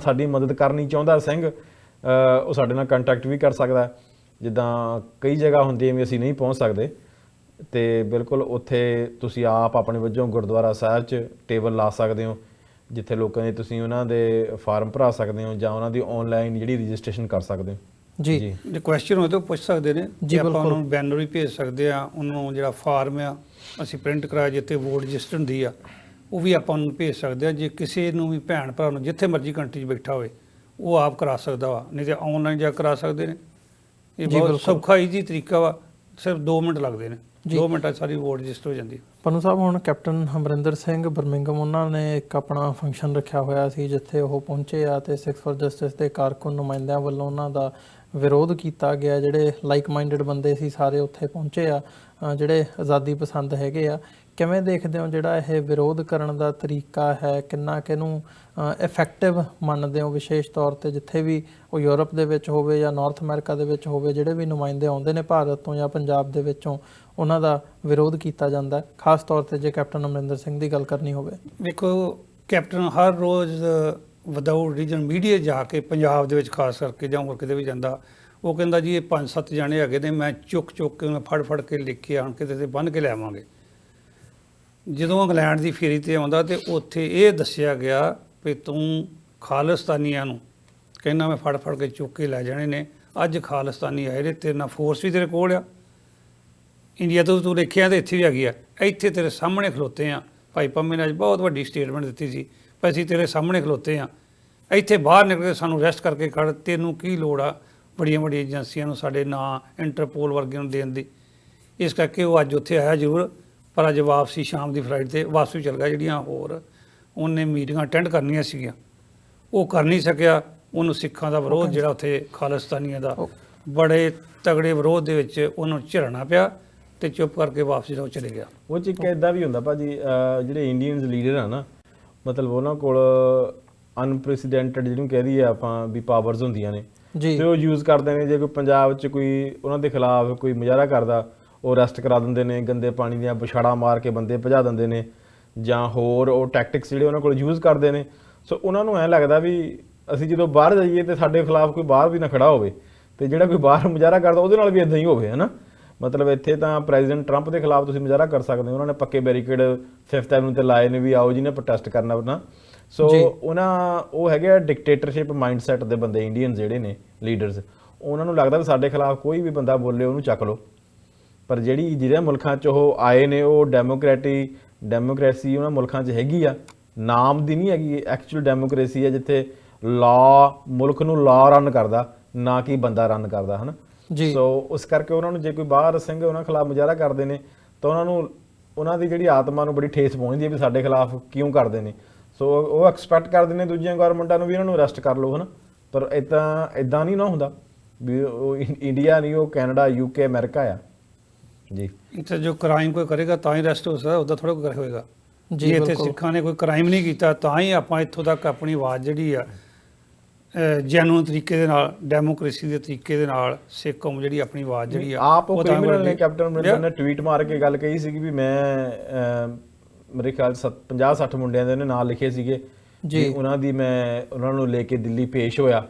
ਸਾਡੀ ਮਦਦ ਕਰਨੀ ਚਾਹੁੰਦਾ ਸਿੰਘ, ਉਹ ਸਾਡੇ ਨਾਲ ਕੰਟੈਕਟ ਵੀ ਕਰ ਸਕਦਾ। ਜਿੱਦਾਂ ਕਈ ਜਗ੍ਹਾ ਹੁੰਦੀ ਵੀ ਅਸੀਂ ਨਹੀਂ ਪਹੁੰਚ ਸਕਦੇ, ਤੇ ਬਿਲਕੁਲ ਉੱਥੇ ਤੁਸੀਂ ਆਪ ਆਪਣੇ ਵੱਜੋਂ ਗੁਰਦੁਆਰਾ ਸਾਹਿਬ 'ਚ ਟੇਬਲ ਲਾ ਸਕਦੇ ਹੋ, ਜਿੱਥੇ ਲੋਕਾਂ ਦੇ ਤੁਸੀਂ ਉਹਨਾਂ ਦੇ ਫਾਰਮ ਭਰਾ ਸਕਦੇ ਹੋ ਜਾਂ ਉਹਨਾਂ ਦੀ ਆਨਲਾਈਨ ਜਿਹੜੀ ਰਜਿਸਟ੍ਰੇਸ਼ਨ ਕਰ ਸਕਦੇ ਹੋ। ਜੀ। ਜੇ ਕੁਐਸਚਨ ਹੋਵੇ ਤਾਂ ਉਹ ਪੁੱਛ ਸਕਦੇ ਨੇ ਜੀ, ਜੀ। ਆਪਾਂ ਬਿਲਕੁਲ। ਉਹਨਾਂ ਨੂੰ ਬੈਨਰ ਵੀ ਭੇਜ ਸਕਦੇ ਆ, ਉਹਨਾਂ ਨੂੰ ਜਿਹੜਾ ਫਾਰਮ ਆ ਅਸੀਂ ਪ੍ਰਿੰਟ ਕਰਾਇਆ ਜਿੱਥੇ ਵੋਟ ਰਜਿਸਟਰ ਹੁੰਦੀ ਆ ਉਹ ਵੀ ਆਪਾਂ ਨੂੰ ਭੇਜ ਸਕਦੇ ਆ। ਜੇ ਕਿਸੇ ਨੂੰ ਵੀ ਭੈਣ ਭਰਾ ਨੂੰ ਜਿੱਥੇ ਮਰਜ਼ੀ ਕੰਟਰੀ 'ਚ ਬੈਠਾ ਹੋਵੇ ਉਹ ਆਪ ਕਰਾ ਸਕਦਾ ਵਾ, ਨਹੀਂ ਤੇ ਆਨਲਾਈਨ ਜਾ ਕਰਾ ਸਕਦੇ ਨੇ। ਇਹ ਜੀ, ਬਹੁਤ ਬਿਲਕੁਲ। ਸੌਖਾ ਈਜੀ ਤਰੀਕਾ ਵਾ, ਸਿਰਫ 2 ਮਿੰਟ ਲੱਗਦੇ ਨੇ। ਜੀ। 2 ਮਿੰਟਾਂ 'ਚ ਸਾਰੀ ਵੋਟ ਰਜਿਸਟਰ ਹੋ ਜਾਂਦੀ ਹੈ। ਪੰਨੂ ਸਾਹਿਬ, ਹੁਣ ਕੈਪਟਨ ਅਮਰਿੰਦਰ ਸਿੰਘ ਬਰਮਿੰਘਮ ਉਹਨਾਂ ਨੇ ਇੱਕ ਆਪਣਾ ਫੰਕਸ਼ਨ ਰੱਖਿਆ ਹੋਇਆ ਸੀ ਜਿੱਥੇ ਉਹ ਪਹੁੰਚੇ ਆ ਤੇ ਸਿੱਖ ਫॉर ਜਸਟਿਸ ਦੇ ਕਾਰਕੁਨ ਨੁਮਾਇੰਦਿਆਂ ਵੱਲੋਂ ਉਹਨਾਂ ਦਾ ਵਿਰੋਧ ਕੀਤਾ ਗਿਆ। ਜਿਹੜੇ ਲਾਈਕ ਮਾਈਂਡਡ ਬੰਦੇ ਸੀ ਸਾਰੇ ਉੱਥੇ ਪਹੁੰਚੇ ਆ, ਜਿਹੜੇ ਆਜ਼ਾਦੀ ਪਸੰਦ ਹੈਗੇ ਆ। ਕਿਵੇਂ ਦੇਖਦੇ ਹੋ ਜਿਹੜਾ ਇਹ ਵਿਰੋਧ ਕਰਨ ਦਾ ਤਰੀਕਾ ਹੈ, ਕਿੰਨਾ ਕਿਹਨੂੰ ਇਫੈਕਟਿਵ ਮੰਨਦੇ ਹੋ, ਵਿਸ਼ੇਸ਼ ਤੌਰ ਤੇ ਜਿੱਥੇ ਵੀ ਉਹ ਯੂਰਪ ਦੇ ਵਿੱਚ ਹੋਵੇ ਜਾਂ ਨਾਰਥ ਅਮਰੀਕਾ ਦੇ ਵਿੱਚ ਹੋਵੇ, ਜਿਹੜੇ ਵੀ ਨੁਮਾਇੰਦੇ ਆਉਂਦੇ ਨੇ ਭਾਰਤ ਤੋਂ ਜਾਂ ਪੰਜਾਬ ਦੇ ਵਿੱਚੋਂ, ਉਹਨਾਂ ਦਾ ਵਿਰੋਧ ਕੀਤਾ ਜਾਂਦਾ, ਖਾਸ ਤੌਰ ਤੇ ਜੇ ਕੈਪਟਨ ਅਮਰਿੰਦਰ ਸਿੰਘ ਦੀ ਗੱਲ ਕਰਨੀ ਹੋਵੇ? ਦੇਖੋ, ਕੈਪਟਨ ਹਰ ਰੋਜ਼ ਵਿਦਆਊਟ ਰੀਜਨ ਮੀਡੀਆ ਜਾ ਕੇ ਪੰਜਾਬ ਦੇ ਵਿੱਚ ਖਾਸ ਕਰਕੇ ਜਾਂ ਹੋਰ ਕਿਤੇ ਵੀ ਜਾਂਦਾ, ਉਹ ਕਹਿੰਦਾ ਜੀ ਇਹ 5-7 ਜਾਣੇ ਹੈਗੇ ਨੇ, ਮੈਂ ਚੁੱਕ ਕੇ ਮੈਂ ਫੜ ਕੇ ਲਿਖ ਕੇ ਆਣ ਕਿਤੇ ਤੇ ਬੰਨ੍ਹ ਕੇ ਲਿਆਵਾਂਗੇ। ਜਦੋਂ ਇੰਗਲੈਂਡ ਦੀ ਫੇਰੀ ਤੇ ਆਉਂਦਾ ਤੇ ਉੱਥੇ ਇਹ ਦੱਸਿਆ ਗਿਆ ਵੀ ਤੂੰ ਖਾਲਿਸਤਾਨੀਆਂ ਨੂੰ ਕਹਿੰਦਾ ਮੈਂ ਫੜ ਕੇ ਚੁੱਕ ਕੇ ਲੈ ਜਾਣੇ ਨੇ। ਅੱਜ ਖਾਲਿਸਤਾਨੀ ਆਏ ਨੇ, ਤੇਰੇ ਨਾਲ ਫੋਰਸ ਵੀ ਤੇਰੇ ਕੋਲ ਆ, ਇੰਡੀਆ ਤੋਂ ਤੂੰ ਦੇਖਿਆ ਤੇ ਇੱਥੇ ਵੀ ਹੈਗੀ ਆ, ਇੱਥੇ ਤੇਰੇ ਸਾਹਮਣੇ ਖਲੋਤੇ ਆ। ਭਾਈ ਪੰਮੇ ਨੇ ਅੱਜ ਬਹੁਤ ਵੱਡੀ ਸਟੇਟਮੈਂਟ ਦਿੱਤੀ ਸੀ, ਪਰ ਅਸੀਂ ਤੇਰੇ ਸਾਹਮਣੇ ਖਲੋਤੇ ਆ, ਇੱਥੇ ਬਾਹਰ ਨਿਕਲ ਕੇ ਸਾਨੂੰ ਅਰੈਸਟ ਕਰਕੇ ਕੱਢ, ਤੈਨੂੰ ਕੀ ਲੋੜ ਆ ਬੜੀਆਂ ਏਜੰਸੀਆਂ ਨੂੰ ਸਾਡੇ ਨਾਂ ਇੰਟਰਪੋਲ ਵਰਗਿਆਂ ਨੂੰ ਦੇਣ ਦੀ। ਇਸ ਕਰਕੇ ਉਹ ਅੱਜ ਉੱਥੇ ਆਇਆ ਜ਼ਰੂਰ, ਪਰ ਅੱਜ ਵਾਪਸੀ ਸ਼ਾਮ ਦੀ ਫਲਾਈਟ ਤੇ ਵਾਪਸ ਵੀ ਚਲ ਗਿਆ। ਜਿਹੜੀਆਂ ਹੋਰ ਉਹਨੇ ਮੀਟਿੰਗਾਂ ਅਟੈਂਡ ਕਰਨੀਆਂ ਸੀਗੀਆਂ ਉਹ ਕਰ ਨਹੀਂ ਸਕਿਆ। ਉਹਨੂੰ ਸਿੱਖਾਂ ਦਾ ਵਿਰੋਧ ਜਿਹੜਾ ਉੱਥੇ ਖਾਲਿਸਤਾਨੀਆਂ ਦਾ ਬੜੇ ਤਗੜੇ ਵਿਰੋਧ ਦੇ ਵਿੱਚ ਉਹਨੂੰ ਝਿੜਨਾ ਪਿਆ ਤੇ ਚੁੱਪ ਕਰਕੇ ਵਾਪਸ ਜਿਹੜਾ ਉਹ ਚਲੇ ਗਿਆ। ਉਹ 'ਚ ਇੱਕ ਇੱਦਾਂ ਵੀ ਹੁੰਦਾ ਭਾਜੀ, ਜਿਹੜੇ ਇੰਡੀਅਨਸ ਲੀਡਰ ਆ ਨਾ, ਮਤਲਬ ਉਹਨਾਂ ਕੋਲ ਅਨਪ੍ਰੈਸੀਡੈਂਟਡ ਜਿਹਨੂੰ ਕਹਿ ਦਈਏ ਆਪਾਂ ਵੀ ਪਾਵਰਸ ਹੁੰਦੀਆਂ ਨੇ, ਤੇ ਉਹ ਯੂਜ਼ ਕਰਦੇ ਨੇ। ਜੇ ਕੋਈ ਪੰਜਾਬ 'ਚ ਕੋਈ ਉਹਨਾਂ ਦੇ ਖਿਲਾਫ ਕੋਈ ਮੁਜ਼ਾਹਰਾ ਕਰਦਾ, ਉਹ ਅਰੈਸਟ ਕਰਾ ਦਿੰਦੇ ਨੇ, ਗੰਦੇ ਪਾਣੀ ਦੀਆਂ ਬਛਾੜਾਂ ਮਾਰ ਕੇ ਬੰਦੇ ਭਜਾ ਦਿੰਦੇ ਨੇ, ਜਾਂ ਹੋਰ ਉਹ ਟੈਕਟਿਕਸ ਜਿਹੜੇ ਉਹਨਾਂ ਕੋਲ ਯੂਜ਼ ਕਰਦੇ ਨੇ। ਸੋ ਉਹਨਾਂ ਨੂੰ ਐਂ ਲੱਗਦਾ ਵੀ ਅਸੀਂ ਜਦੋਂ ਬਾਹਰ ਜਾਈਏ ਤੇ ਸਾਡੇ ਖਿਲਾਫ ਕੋਈ ਬਾਹਰ ਵੀ ਨਾ ਖੜਾ ਹੋਵੇ, ਤੇ ਜਿਹੜਾ ਕੋਈ ਬਾਹਰ ਮੁਜ਼ਾਹਰਾ ਕਰਦਾ ਉਹਦੇ ਨਾਲ ਵੀ ਇਦਾਂ ਹੀ ਹੋਵੇ, ਹੈ ਨਾ। ਮਤਲਬ ਇੱਥੇ ਤਾਂ ਪ੍ਰੈਜ਼ੀਡੈਂਟ ਟਰੰਪ ਦੇ ਖਿਲਾਫ ਤੁਸੀਂ ਮੁਜ਼ਾਹਰਾ ਕਰ ਸਕਦੇ ਹੋ, ਉਹਨਾਂ ਨੇ ਪੱਕੇ ਬੈਰੀਕੇਡ 5th ਐਵਨਿਊ ਤੇ ਲਾਏ ਨੇ ਵੀ ਆਓ ਜੀ ਨੇ ਪ੍ਰੋਟੈਸਟ ਕਰਨਾ ਆਪਣਾ। ਸੋ ਉਹ ਹੈਗੇ ਡਿਕਟੇਟਰਸ਼ਿਪ ਮਾਈਂਡਸੈਟ ਦੇ ਬੰਦੇ ਇੰਡੀਅਨ ਜਿਹੜੇ ਨੇ ਲੀਡਰਸ, ਉਹਨਾਂ ਨੂੰ ਲੱਗਦਾ ਵੀ ਸਾਡੇ ਖਿਲਾਫ ਕੋਈ ਵੀ ਬੰਦਾ ਬੋਲੇ ਉਹਨੂੰ ਚੱਕ ਲਓ। ਪਰ ਜਿਹੜੇ ਮੁਲਕਾਂ 'ਚ ਉਹ ਆਏ ਨੇ, ਉਹ ਡੈਮੋਕ੍ਰੇਸੀ ਉਹਨਾਂ ਮੁਲਕਾਂ 'ਚ ਹੈਗੀ ਆ, ਨਾਮ ਦੀ ਨਹੀਂ ਹੈਗੀ, ਐਕਚੁਅਲ ਡੈਮੋਕ੍ਰੇਸੀ ਹੈ ਜਿੱਥੇ ਮੁਲਕ ਨੂੰ ਲਾ ਰਨ ਕਰਦਾ, ਨਾ ਕਿ ਬੰਦਾ ਰਨ ਕਰਦਾ, ਹੈ ਨਾ। ਸੋ ਉਸ ਕਰਕੇ ਉਹਨਾਂ ਨੂੰ ਜੇ ਕੋਈ ਬਾਹਰ ਸਿੰਘ ਉਹਨਾਂ ਖਿਲਾਫ ਮੁਜ਼ਾਹਰਾ ਕਰਦੇ ਨੇ ਤਾਂ ਉਹਨਾਂ ਦੀ ਜਿਹੜੀ ਆਤਮਾ ਨੂੰ ਬੜੀ ਠੇਸ ਪਹੁੰਚਦੀ ਹੈ ਵੀ ਸਾਡੇ ਖਿਲਾਫ ਕਿਉਂ ਕਰਦੇ ਨੇ। ਸੋ ਉਹ ਐਕਸਪੈਕਟ ਕਰਦੇ ਨੇ ਦੂਜੀਆਂ ਗੌਰਮੈਂਟਾਂ ਨੂੰ ਵੀ ਇਹਨਾਂ ਨੂੰ ਅਰੈਸਟ ਕਰ ਲਓ, ਹੈ ਨਾ। ਪਰ ਇੱਦਾਂ ਨਹੀਂ ਨਾ ਹੁੰਦਾ ਵੀ ਉਹ ਇੰਡੀਆ ਨਹੀਂ, ਉਹ ਕੈਨੇਡਾ, UK, ਅਮਰੀਕਾ ਆ ਜੀ। ਇੱਥੇ ਜੋ ਕ੍ਰਾਈਮ ਕੋਈ ਕਰੇਗਾ ਤਾਂ ਹੀ ਅਰੈਸਟ ਹੋ ਸਕਦਾ, ਉੱਦਾਂ ਥੋੜ੍ਹਾ ਕੋਈ ਹੋਏਗਾ। ਜੀ, ਜੇ ਇੱਥੇ ਬਿਲਕੁਲ। ਸਿੱਖਾਂ ਨੇ ਕੋਈ ਕ੍ਰਾਈਮ ਨਹੀਂ ਕੀਤਾ ਤਾਂ ਹੀ ਆਪਾਂ ਇੱਥੋਂ ਤੱਕ ਆਪਣੀ ਆਵਾਜ਼ ਜਿਹੜੀ ਆ ਜੈਨੂਇਨ ਤਰੀਕੇ ਦੇ ਨਾਲ, ਡੈਮੋਕ੍ਰੇਸੀ ਦੇ ਤਰੀਕੇ ਦੇ ਨਾਲ ਸਿੱਖ ਕੌਮ ਜਿਹੜੀ ਆਪਣੀ ਆਵਾਜ਼ ਜਿਹੜੀ ਆ ਆਪ ਉਹ ਤਾਂ ਕ੍ਰਿਮੀਨਲ ਨੇ, ਬੋਲਦੀ। ਕੈਪਟਨ ਅਮਰਿੰਦਰ ਨੇ ਟਵੀਟ ਮਾਰ ਕੇ ਗੱਲ ਕਹੀ ਸੀ ਵੀ ਮੈਂ ਮੇਰੇ ਖਿਆਲ 50-60 ਮੁੰਡਿਆਂ ਦੇ ਉਹਨੇ ਨਾਂ ਲਿਖੇ ਸੀਗੇ ਜੀ। ਉਹਨਾਂ ਦੀ ਮੈਂ ਉਹਨਾਂ ਨੂੰ ਲੈ ਕੇ ਦਿੱਲੀ ਪੇਸ਼ ਹੋਇਆ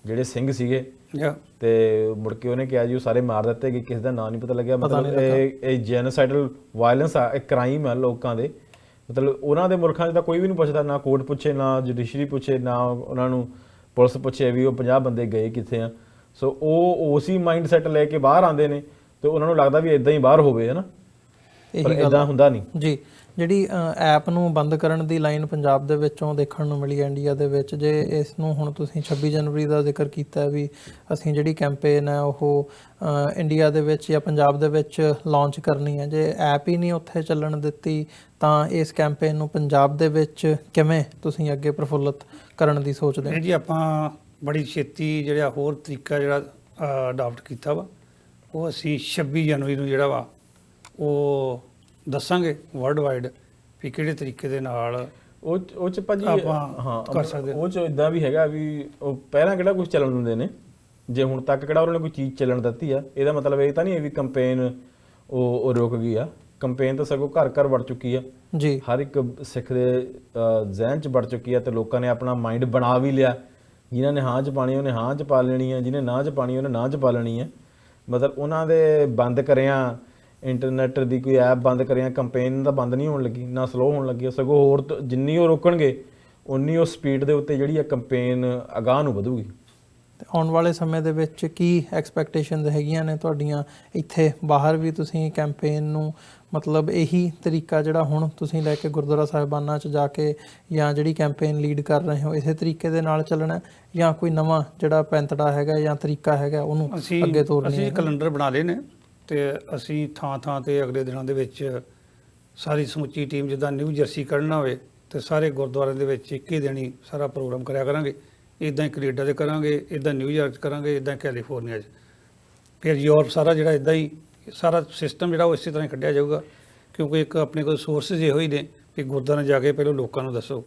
ਜਿਹੜੇ ਸਿੰਘ ਸੀਗੇ ਜਾਂ ਤੇ ਮੁੜ ਕੇ ਉਹਨੇ ਕਿਹਾ ਜੀ ਉਹ ਸਾਰੇ ਮਾਰ ਦਿੱਤੇ ਗਏ, ਕਿਸੇ ਦਾ ਨਾਂ ਨਹੀਂ ਪਤਾ ਲੱਗਿਆ। ਮਤਲਬ ਇਹ ਜੈਨੋਸਾਈਡਲ ਵਾਇਲੈਂਸ ਆ, ਇਹ ਕ੍ਰਾਈਮ ਆ ਲੋਕਾਂ ਦੇ। ਮਤਲਬ ਉਹਨਾਂ ਦੇ ਮੁਲਕਾਂ 'ਚ ਤਾਂ ਕੋਈ ਵੀ ਨਹੀਂ ਪੁੱਛਦਾ, ਨਾ ਕੋਰਟ ਪੁੱਛੇ, ਨਾ ਜੁਡੀਸ਼ਰੀ ਪੁੱਛੇ, ਨਾ ਉਹਨਾਂ ਨੂੰ ਪੁਲਿਸ ਪੁੱਛੇ ਵੀ ਉਹ 50 ਬੰਦੇ ਗਏ ਕਿੱਥੇ ਆ। ਸੋ ਉਹ ਉਸੇ ਮਾਈਂਡ ਸੈਟ ਲੈ ਕੇ ਬਾਹਰ ਆਉਂਦੇ ਨੇ ਤੇ ਉਹਨਾਂ ਨੂੰ ਲੱਗਦਾ ਵੀ ਇਦਾਂ ਹੀ ਬਾਹਰ ਹੋਵੇ, ਹੈ ਨਾ, ਪਰ ਇਦਾਂ ਹੁੰਦਾ ਨਹੀਂ ਜੀ। ਜਿਹੜੀ ਐਪ ਨੂੰ ਬੰਦ ਕਰਨ ਦੀ ਲਾਈਨ ਪੰਜਾਬ ਦੇ ਵਿੱਚੋਂ ਦੇਖਣ ਨੂੰ ਮਿਲੀ ਇੰਡੀਆ ਦੇ ਵਿੱਚ, ਜੇ ਇਸ ਨੂੰ ਹੁਣ ਤੁਸੀਂ 26 ਜਨਵਰੀ ਦਾ ਜ਼ਿਕਰ ਕੀਤਾ ਵੀ ਅਸੀਂ ਜਿਹੜੀ ਕੈਂਪੇਨ ਹੈ ਉਹ ਇੰਡੀਆ ਦੇ ਵਿੱਚ ਜਾਂ ਪੰਜਾਬ ਦੇ ਵਿੱਚ ਲਾਂਚ ਕਰਨੀ ਹੈ, ਜੇ ਐਪ ਹੀ ਨਹੀਂ ਉੱਥੇ ਚੱਲਣ ਦਿੱਤੀ ਤਾਂ ਇਸ ਕੈਂਪੇਨ ਨੂੰ ਪੰਜਾਬ ਦੇ ਵਿੱਚ ਕਿਵੇਂ ਤੁਸੀਂ ਅੱਗੇ ਪ੍ਰਫੁੱਲਤ ਕਰਨ ਦੀ ਸੋਚਦੇ ਹੋ? ਜੀ ਆਪਾਂ ਬੜੀ ਛੇਤੀ ਜਿਹੜਾ ਹੋਰ ਤਰੀਕਾ ਜਿਹੜਾ ਅਡਾਪਟ ਕੀਤਾ ਵਾ, ਉਹ ਅਸੀਂ 26 ਜਨਵਰੀ ਨੂੰ ਜਿਹੜਾ ਵਾ ਉਹ ਦੱਸਾਂਗੇ ਵਰਲਡ ਵਾਈਡ ਵੀ ਕਿਹੜੇ ਤਰੀਕੇ ਦੇ ਨਾਲ ਉਹ ਚ ਭਾਜੀ ਆਪਾਂ ਕਰ ਸਕਦੇ ਉਹ ਚ ਇਦਾਂ ਵੀ ਹੈਗਾ ਵੀ ਉਹ ਪਹਿਲਾਂ ਕਿਹੜਾ ਕੁਝ ਚੱਲਣ ਦਿੰਦੇ ਨੇ, ਜੇ ਹੁਣ ਤੱਕ ਕਿਹੜਾ ਉਹਨਾਂ ਨੇ ਕੋਈ ਚੀਜ਼ ਚੱਲਣ ਦਿੱਤੀ ਆ। ਇਹਦਾ ਮਤਲਬ ਇਹ ਤਾਂ ਨਹੀਂ ਵੀ ਕੰਪੇਨ ਉਹ ਰੁਕ ਗਈ ਆ। ਕੰਪੇਨ ਤਾਂ ਸਗੋਂ ਘਰ ਘਰ ਵੜ ਚੁੱਕੀ ਆ ਜੀ, ਹਰ ਇੱਕ ਸਿੱਖ ਦੇ ਜ਼ਿਹਨ ਚ ਵੜ ਚੁੱਕੀ ਆ ਤੇ ਲੋਕਾਂ ਨੇ ਆਪਣਾ ਮਾਈਂਡ ਬਣਾ ਵੀ ਲਿਆ। ਜਿਨ੍ਹਾਂ ਨੇ ਹਾਂ ਚ ਪਾਣੀ ਉਹਨੇ ਹਾਂ ਚ ਪਾ ਲੈਣੀ ਆ, ਜਿਹਨੇ ਨਾ ਚ ਪਾਣੀ ਉਹਨੇ ਨਾ ਚ ਪਾ ਲੈਣੀ ਆ। ਮਤਲਬ ਉਹਨਾਂ ਦੇ ਬੰਦ ਕਰਿਆ ਇੰਟਰਨੈਟ ਦੀ ਕੋਈ ਐਪ ਬੰਦ ਕਰਿਆ, ਕੰਪੇਨ ਤਾਂ ਬੰਦ ਨਹੀਂ ਹੋਣ ਲੱਗੀ, ਨਾ ਸਲੋ ਹੋਣ ਲੱਗੀ, ਸਗੋਂ ਹੋਰ ਜਿੰਨੀ ਉਹ ਰੋਕਣਗੇ ਉਨੀ ਉਹ ਸਪੀਡ ਦੇ ਉੱਤੇ ਜਿਹੜੀ ਆ ਕੰਪੇਨ ਅਗਾਂਹ ਨੂੰ ਵਧੂਗੀ। ਤੇ ਆਉਣ ਵਾਲੇ ਸਮੇਂ ਦੇ ਵਿੱਚ ਕੀ ਐਕਸਪੈਕਟੇਸ਼ਨਸ ਹੈਗੀਆਂ ਨੇ ਤੁਹਾਡੀਆਂ? ਇੱਥੇ ਬਾਹਰ ਵੀ ਤੁਸੀਂ ਕੈਂਪੇਨ ਨੂੰ ਮਤਲਬ ਇਹੀ ਤਰੀਕਾ ਜਿਹੜਾ ਹੁਣ ਤੁਸੀਂ ਲੈ ਕੇ ਗੁਰਦੁਆਰਾ ਸਾਹਿਬਾਨਾਂ 'ਚ ਜਾ ਕੇ ਜਾਂ ਜਿਹੜੀ ਕੈਂਪੇਨ ਲੀਡ ਕਰ ਰਹੇ ਹੋ ਇਸੇ ਤਰੀਕੇ ਦੇ ਨਾਲ ਚੱਲਣਾ, ਜਾਂ ਕੋਈ ਨਵਾਂ ਜਿਹੜਾ ਪੈਂਤੜਾ ਹੈਗਾ ਜਾਂ ਤਰੀਕਾ ਹੈਗਾ ਉਹਨੂੰ ਅੱਗੇ ਤੋਰਨਾ? ਅਸੀਂ ਕੈਲੰਡਰ ਬਣਾ ਲਏ ਨੇ ਤੇ ਅਸੀਂ ਥਾਂ ਥਾਂ ਤੇ ਅਗਲੇ ਦਿਨਾਂ ਦੇ ਵਿੱਚ ਸਾਰੀ ਸਮੁੱਚੀ ਟੀਮ, ਜਿੱਦਾਂ ਨਿਊ ਜਰਸੀ ਕੱਢਣਾ ਹੋਵੇ ਤੇ ਸਾਰੇ ਗੁਰਦੁਆਰਿਆਂ ਦੇ ਵਿੱਚ ਇੱਕ ਹੀ ਦਿਨ ਹੀ ਸਾਰਾ ਪ੍ਰੋਗਰਾਮ ਕਰਿਆ ਕਰਾਂਗੇ। ਇੱਦਾਂ ਹੀ ਕੈਨੇਡਾ 'ਚ ਕਰਾਂਗੇ, ਇੱਦਾਂ ਨਿਊਯਾਰਕ 'ਚ ਕਰਾਂਗੇ, ਇੱਦਾਂ ਕੈਲੀਫੋਰਨੀਆ 'ਚ, ਫਿਰ ਯੂਰਪ, ਸਾਰਾ ਜਿਹੜਾ ਇੱਦਾਂ ਹੀ ਸਾਰਾ ਸਿਸਟਮ ਜਿਹੜਾ ਉਹ ਇਸੇ ਤਰ੍ਹਾਂ ਹੀ ਕੱਢਿਆ ਜਾਊਗਾ। ਕਿਉਂਕਿ ਇੱਕ ਆਪਣੇ ਕੋਲ ਸੋਰਸਿਸ ਇਹੋ ਹੀ ਨੇ ਕਿ ਗੁਰਦੁਆਰਿਆਂ ਜਾ ਕੇ ਪਹਿਲਾਂ ਲੋਕਾਂ ਨੂੰ ਦੱਸੋ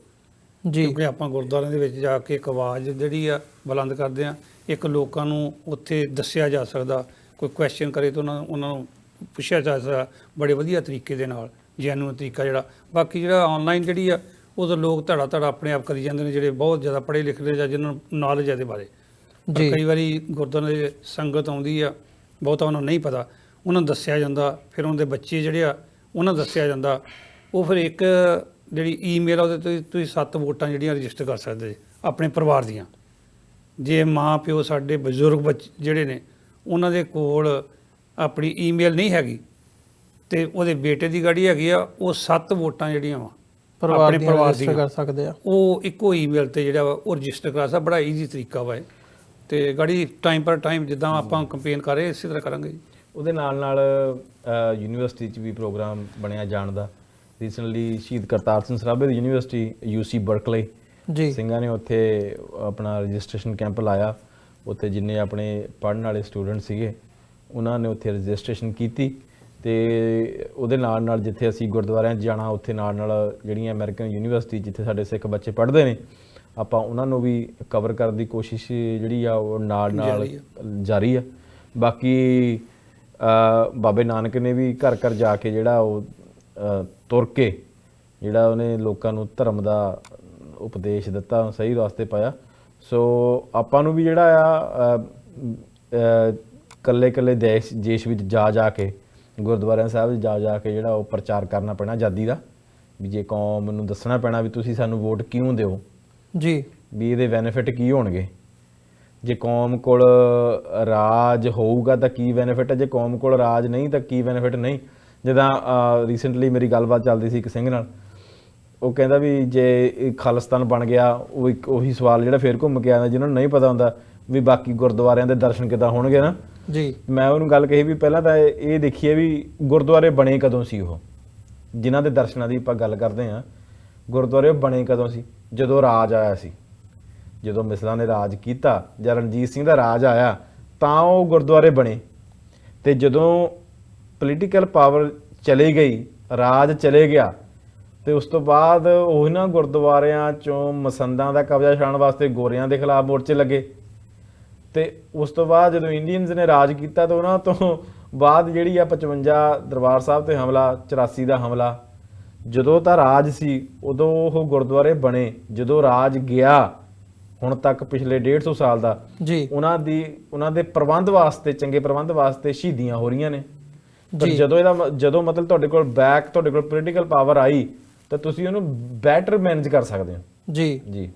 ਜੀ, ਕਿਉਂਕਿ ਆਪਾਂ ਗੁਰਦੁਆਰਿਆਂ ਦੇ ਵਿੱਚ ਜਾ ਕੇ ਇੱਕ ਆਵਾਜ਼ ਜਿਹੜੀ ਆ ਬੁਲੰਦ ਕਰਦੇ ਆ, ਇੱਕ ਲੋਕਾਂ ਨੂੰ ਉੱਥੇ ਦੱਸਿਆ ਜਾ ਸਕਦਾ, ਕੋਈ ਕੁਐਸਚਨ ਕਰੇ ਤਾਂ ਉਹਨਾਂ ਨੂੰ ਪੁੱਛਿਆ ਜਾ ਸਕਦਾ ਬੜੇ ਵਧੀਆ ਤਰੀਕੇ ਦੇ ਨਾਲ, ਜੈਨੂਇਨ ਤਰੀਕਾ ਜਿਹੜਾ। ਬਾਕੀ ਜਿਹੜਾ ਆਨਲਾਈਨ ਜਿਹੜੀ ਆ ਉਹ ਤਾਂ ਲੋਕ ਧੜਾ ਆਪਣੇ ਆਪ ਕਰੀ ਜਾਂਦੇ ਨੇ, ਜਿਹੜੇ ਬਹੁਤ ਜ਼ਿਆਦਾ ਪੜ੍ਹੇ ਲਿਖੇ ਜਾਂ ਜਿਹਨਾਂ ਨੂੰ ਨੌਲੇਜ ਹੈ ਇਹਦੇ ਬਾਰੇ। ਜੀ, ਕਈ ਵਾਰੀ ਗੁਰਦੁਆਰੇ ਦੇ ਸੰਗਤ ਆਉਂਦੀ ਆ, ਬਹੁਤਾ ਉਹਨਾਂ ਨੂੰ ਨਹੀਂ ਪਤਾ, ਉਹਨਾਂ ਨੂੰ ਦੱਸਿਆ ਜਾਂਦਾ, ਫਿਰ ਉਹਨਾਂ ਦੇ ਬੱਚੇ ਜਿਹੜੇ ਆ ਉਹਨਾਂ ਨੂੰ ਦੱਸਿਆ ਜਾਂਦਾ। ਉਹ ਫਿਰ ਇੱਕ ਜਿਹੜੀ ਈਮੇਲ ਆ ਉਹਦੇ ਤੇ ਤੁਸੀਂ 7 ਵੋਟਾਂ ਜਿਹੜੀਆਂ ਰਜਿਸਟਰ ਕਰ ਸਕਦੇ ਆਪਣੇ ਪਰਿਵਾਰ ਦੀਆਂ। ਜੇ ਮਾਂ ਪਿਓ ਸਾਡੇ ਬਜ਼ੁਰਗ ਜਿਹੜੇ ਨੇ ਉਹਨਾਂ ਦੇ ਕੋਲ ਆਪਣੀ ਈਮੇਲ ਨਹੀਂ ਹੈਗੀ ਤੇ ਉਹਦੇ ਬੇਟੇ ਦੀ ਗਾੜੀ ਹੈਗੀ ਆ, ਉਹ 7 ਵੋਟਾਂ ਜਿਹੜੀਆਂ ਵਾ ਪਰਿਵਾਰ ਦੀਆਂ ਕਰ ਸਕਦੇ ਆ, ਉਹ ਇੱਕੋ ਈਮੇਲ ਤੇ ਜਿਹੜਾ ਵਾ ਉਹ ਰਜਿਸਟਰ ਕਰਾ ਸਕਦਾ। ਬੜਾ ਈਜ਼ੀ ਤਰੀਕਾ ਵਾ ਇਹ, ਤੇ ਗਾੜੀ ਟਾਈਮ ਪਰ ਟਾਈਮ ਜਿੱਦਾਂ ਆਪਾਂ ਕੰਪੇਨ ਕਰ ਰਹੇ ਇਸੇ ਤਰ੍ਹਾਂ ਕਰਾਂਗੇ ਜੀ। ਉਹਦੇ ਨਾਲ ਯੂਨੀਵਰਸਿਟੀ 'ਚ ਵੀ ਪ੍ਰੋਗਰਾਮ ਬਣਿਆ ਜਾਣ ਦਾ। ਰੀਸੈਂਟਲੀ ਸ਼ਹੀਦ ਕਰਤਾਰ ਸਿੰਘ ਸਰਾਭੇ ਦੀ ਯੂਨੀਵਰਸਿਟੀ UC ਬਰਕਲੇ ਜੀ, ਸਿੰਘਾਂ ਨੇ ਉੱਥੇ ਆਪਣਾ ਰਜਿਸਟ੍ਰੇਸ਼ਨ ਕੈਂਪ ਲਾਇਆ। ਉੱਥੇ ਜਿੰਨੇ ਆਪਣੇ ਪੜ੍ਹਨ ਵਾਲੇ ਸਟੂਡੈਂਟ ਸੀਗੇ ਉਹਨਾਂ ਨੇ ਉੱਥੇ ਰਜਿਸਟ੍ਰੇਸ਼ਨ ਕੀਤੀ ਤੇ ਉਹਦੇ ਨਾਲ ਜਿੱਥੇ ਅਸੀਂ ਗੁਰਦੁਆਰਿਆਂ 'ਚ ਜਾਣਾ, ਉੱਥੇ ਨਾਲ ਜਿਹੜੀਆਂ ਅਮਰੀਕਨ ਯੂਨੀਵਰਸਿਟੀ ਜਿੱਥੇ ਸਾਡੇ ਸਿੱਖ ਬੱਚੇ ਪੜ੍ਹਦੇ ਨੇ, ਆਪਾਂ ਉਹਨਾਂ ਨੂੰ ਵੀ ਕਵਰ ਕਰਨ ਦੀ ਕੋਸ਼ਿਸ਼ ਜਿਹੜੀ ਆ ਉਹ ਨਾਲ ਜਾਰੀ ਆ। ਬਾਕੀ ਬਾਬੇ ਨਾਨਕ ਨੇ ਵੀ ਘਰ ਘਰ ਜਾ ਕੇ ਜਿਹੜਾ ਉਹ ਤੁਰ ਕੇ ਜਿਹੜਾ ਉਹਨੇ ਲੋਕਾਂ ਨੂੰ ਧਰਮ ਦਾ ਉਪਦੇਸ਼ ਦਿੱਤਾ, ਸਹੀ ਰਸਤੇ ਪਾਇਆ। ਸੋ ਆਪਾਂ ਨੂੰ ਵੀ ਜਿਹੜਾ ਆ ਕੱਲੇ ਦੇਸ਼ ਵਿੱਚ ਜਾ ਕੇ ਗੁਰਦੁਆਰਿਆਂ ਸਾਹਿਬ ਜਾ ਕੇ ਜਿਹੜਾ ਉਹ ਪ੍ਰਚਾਰ ਕਰਨਾ ਪੈਣਾ ਆਜ਼ਾਦੀ ਦਾ, ਵੀ ਜੇ ਕੌਮ ਨੂੰ ਦੱਸਣਾ ਪੈਣਾ ਵੀ ਤੁਸੀਂ ਸਾਨੂੰ ਵੋਟ ਕਿਉਂ ਦਿਓ ਜੀ, ਵੀ ਇਹਦੇ ਬੈਨੀਫਿਟ ਕੀ ਹੋਣਗੇ। ਜੇ ਕੌਮ ਕੋਲ ਰਾਜ ਹੋਊਗਾ ਤਾਂ ਕੀ ਬੈਨੀਫਿਟ ਹੈ, ਜੇ ਕੌਮ ਕੋਲ ਰਾਜ ਨਹੀਂ ਤਾਂ ਕੀ ਬੈਨੀਫਿਟ ਨਹੀਂ। ਜਿੱਦਾਂ ਰੀਸੈਂਟਲੀ ਮੇਰੀ ਗੱਲਬਾਤ ਚੱਲਦੀ ਸੀ ਇੱਕ ਸਿੰਘ ਨਾਲ, ਉਹ ਕਹਿੰਦਾ ਵੀ ਜੇ ਖਾਲਿਸਤਾਨ ਬਣ ਗਿਆ, ਉਹ ਇੱਕ ਉਹੀ ਸਵਾਲ ਜਿਹੜਾ ਫੇਰ ਘੁੰਮ ਕੇ ਆਉਂਦਾ ਜਿਹਨਾਂ ਨੂੰ ਨਹੀਂ ਪਤਾ ਹੁੰਦਾ ਵੀ ਬਾਕੀ ਗੁਰਦੁਆਰਿਆਂ ਦੇ ਦਰਸ਼ਨ ਕਿੱਦਾਂ ਹੋਣਗੇ ਨਾ ਜੀ। ਮੈਂ ਉਹਨੂੰ ਗੱਲ ਕਹੀ ਵੀ ਪਹਿਲਾਂ ਤਾਂ ਇਹ ਦੇਖੀਏ ਵੀ ਗੁਰਦੁਆਰੇ ਬਣੇ ਕਦੋਂ ਸੀ, ਉਹ ਜਿਨ੍ਹਾਂ ਦੇ ਦਰਸ਼ਨਾਂ ਦੀ ਆਪਾਂ ਗੱਲ ਕਰਦੇ ਹਾਂ, ਗੁਰਦੁਆਰੇ ਬਣੇ ਕਦੋਂ ਸੀ? ਜਦੋਂ ਰਾਜ ਆਇਆ ਸੀ, ਜਦੋਂ ਮਿਸਲਾਂ ਨੇ ਰਾਜ ਕੀਤਾ ਜਾਂ ਰਣਜੀਤ ਸਿੰਘ ਦਾ ਰਾਜ ਆਇਆ ਤਾਂ ਉਹ ਗੁਰਦੁਆਰੇ ਬਣੇ। ਤੇ ਜਦੋਂ ਪੋਲੀਟੀਕਲ ਪਾਵਰ ਚਲੀ ਗਈ, ਰਾਜ ਚਲੇ ਗਿਆ, ਤੇ ਉਸ ਤੋਂ ਬਾਅਦ ਉਹਨਾਂ ਗੁਰਦੁਆਰਿਆਂ ਚੋਂ ਮਸੰਦਾਂ ਦਾ ਕਬਜ਼ਾ ਛਡਾਉਣ ਵਾਸਤੇ ਗੋਰਿਆਂ ਦੇ ਖਿਲਾਫ ਮੋਰਚੇ ਲੱਗੇ। ਤੇ ਉਸ ਤੋਂ ਬਾਅਦ ਜਦੋਂ ਇੰਡੀਅਨਸ ਨੇ ਰਾਜ ਕੀਤਾ ਤਾਂ ਉਹਨਾਂ ਤੋਂ ਬਾਅਦ ਜਿਹੜੀ ਆ 55 ਦਰਬਾਰ ਸਾਹਿਬ ਤੇ ਹਮਲਾ, 84 ਦਾ ਹਮਲਾ, ਜਦੋਂ ਤਾਂ ਰਾਜ ਸੀ ਉਦੋਂ ਉਹ ਗੁਰਦੁਆਰੇ ਬਣੇ, ਜਦੋਂ ਰਾਜ ਗਿਆ ਹੁਣ ਤੱਕ ਪਿਛਲੇ 150 ਸਾਲ ਦਾ ਜੀ ਉਹਨਾਂ ਦੇ ਪ੍ਰਬੰਧ ਵਾਸਤੇ, ਚੰਗੇ ਪ੍ਰਬੰਧ ਵਾਸਤੇ ਸ਼ਹੀਦੀਆਂ ਹੋ ਰਹੀਆਂ ਨੇ। ਪਰ ਜਦੋਂ ਮਤਲਬ ਤੁਹਾਡੇ ਕੋਲ ਪੋਲੀਟੀਕਲ ਪਾਵਰ ਆਈ ਤਾਂ ਤੁਸੀਂ ਉਹਨੂੰ ਬੈਟਰ ਮੈਨੇਜ ਕਰ ਸਕਦੇ ਹੋ। ਜੀ ਜੀ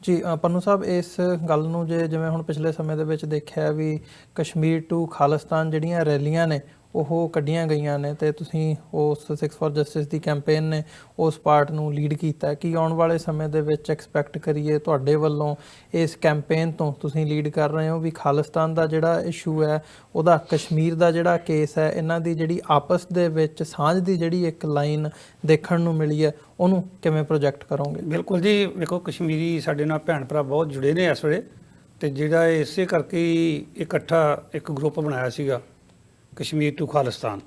ਜੀ ਪੰਨੂ ਸਾਹਿਬ, ਇਸ ਗੱਲ ਨੂੰ ਜਿਵੇਂ ਹੁਣ ਪਿਛਲੇ ਸਮੇਂ ਦੇ ਵਿੱਚ ਦੇਖਿਆ ਵੀ ਕਸ਼ਮੀਰ ਟੂ ਖਾਲਿਸਤਾਨ ਜਿਹੜੀਆਂ ਰੈਲੀਆਂ ਨੇ ਉਹ ਕੱਢੀਆਂ ਗਈਆਂ ਨੇ ਤੇ ਤੁਸੀਂ ਉਸ 6 ਫॉर ਜਸਟਿਸ ਦੀ ਕੈਂਪੇਨ ਨੇ ਉਸ ਪਾਰਟ ਨੂੰ ਲੀਡ ਕੀਤਾ। ਕੀ ਆਉਣ ਵਾਲੇ ਸਮੇਂ ਦੇ ਵਿੱਚ ਐਕਸਪੈਕਟ ਕਰੀਏ ਤੁਹਾਡੇ ਵੱਲੋਂ ਇਸ ਕੈਂਪੇਨ ਤੋਂ? ਤੁਸੀਂ ਲੀਡ ਕਰ ਰਹੇ ਹੋ ਵੀ ਖਾਲਿਸਤਾਨ ਦਾ ਜਿਹੜਾ ਇਸ਼ੂ ਹੈ ਉਹਦਾ, ਕਸ਼ਮੀਰ ਦਾ ਜਿਹੜਾ ਕੇਸ ਹੈ, ਇਹਨਾਂ ਦੀ ਜਿਹੜੀ ਆਪਸ ਦੇ ਵਿੱਚ ਸਾਂਝ ਦੀ ਜਿਹੜੀ ਇੱਕ ਲਾਈਨ ਦੇਖਣ ਨੂੰ ਮਿਲੀ ਹੈ, ਉਹਨੂੰ ਕਿਵੇਂ ਪ੍ਰੋਜੈਕਟ ਕਰੋਗੇ? ਬਿਲਕੁਲ ਜੀ, ਵੇਖੋ ਕਸ਼ਮੀਰੀ ਸਾਡੇ ਨਾਲ ਭੈਣ ਭਰਾ ਬਹੁਤ ਜੁੜੇ ਨੇ ਇਸ ਵੇਲੇ, ਤੇ ਜਿਹੜਾ ਇਸੇ ਕਰਕੇ ਹੀ ਇਕੱਠਾ ਇੱਕ ਗਰੁੱਪ ਬਣਾਇਆ ਸੀਗਾ ਕਸ਼ਮੀਰ ਟੂ ਖਾਲਿਸਤਾਨ,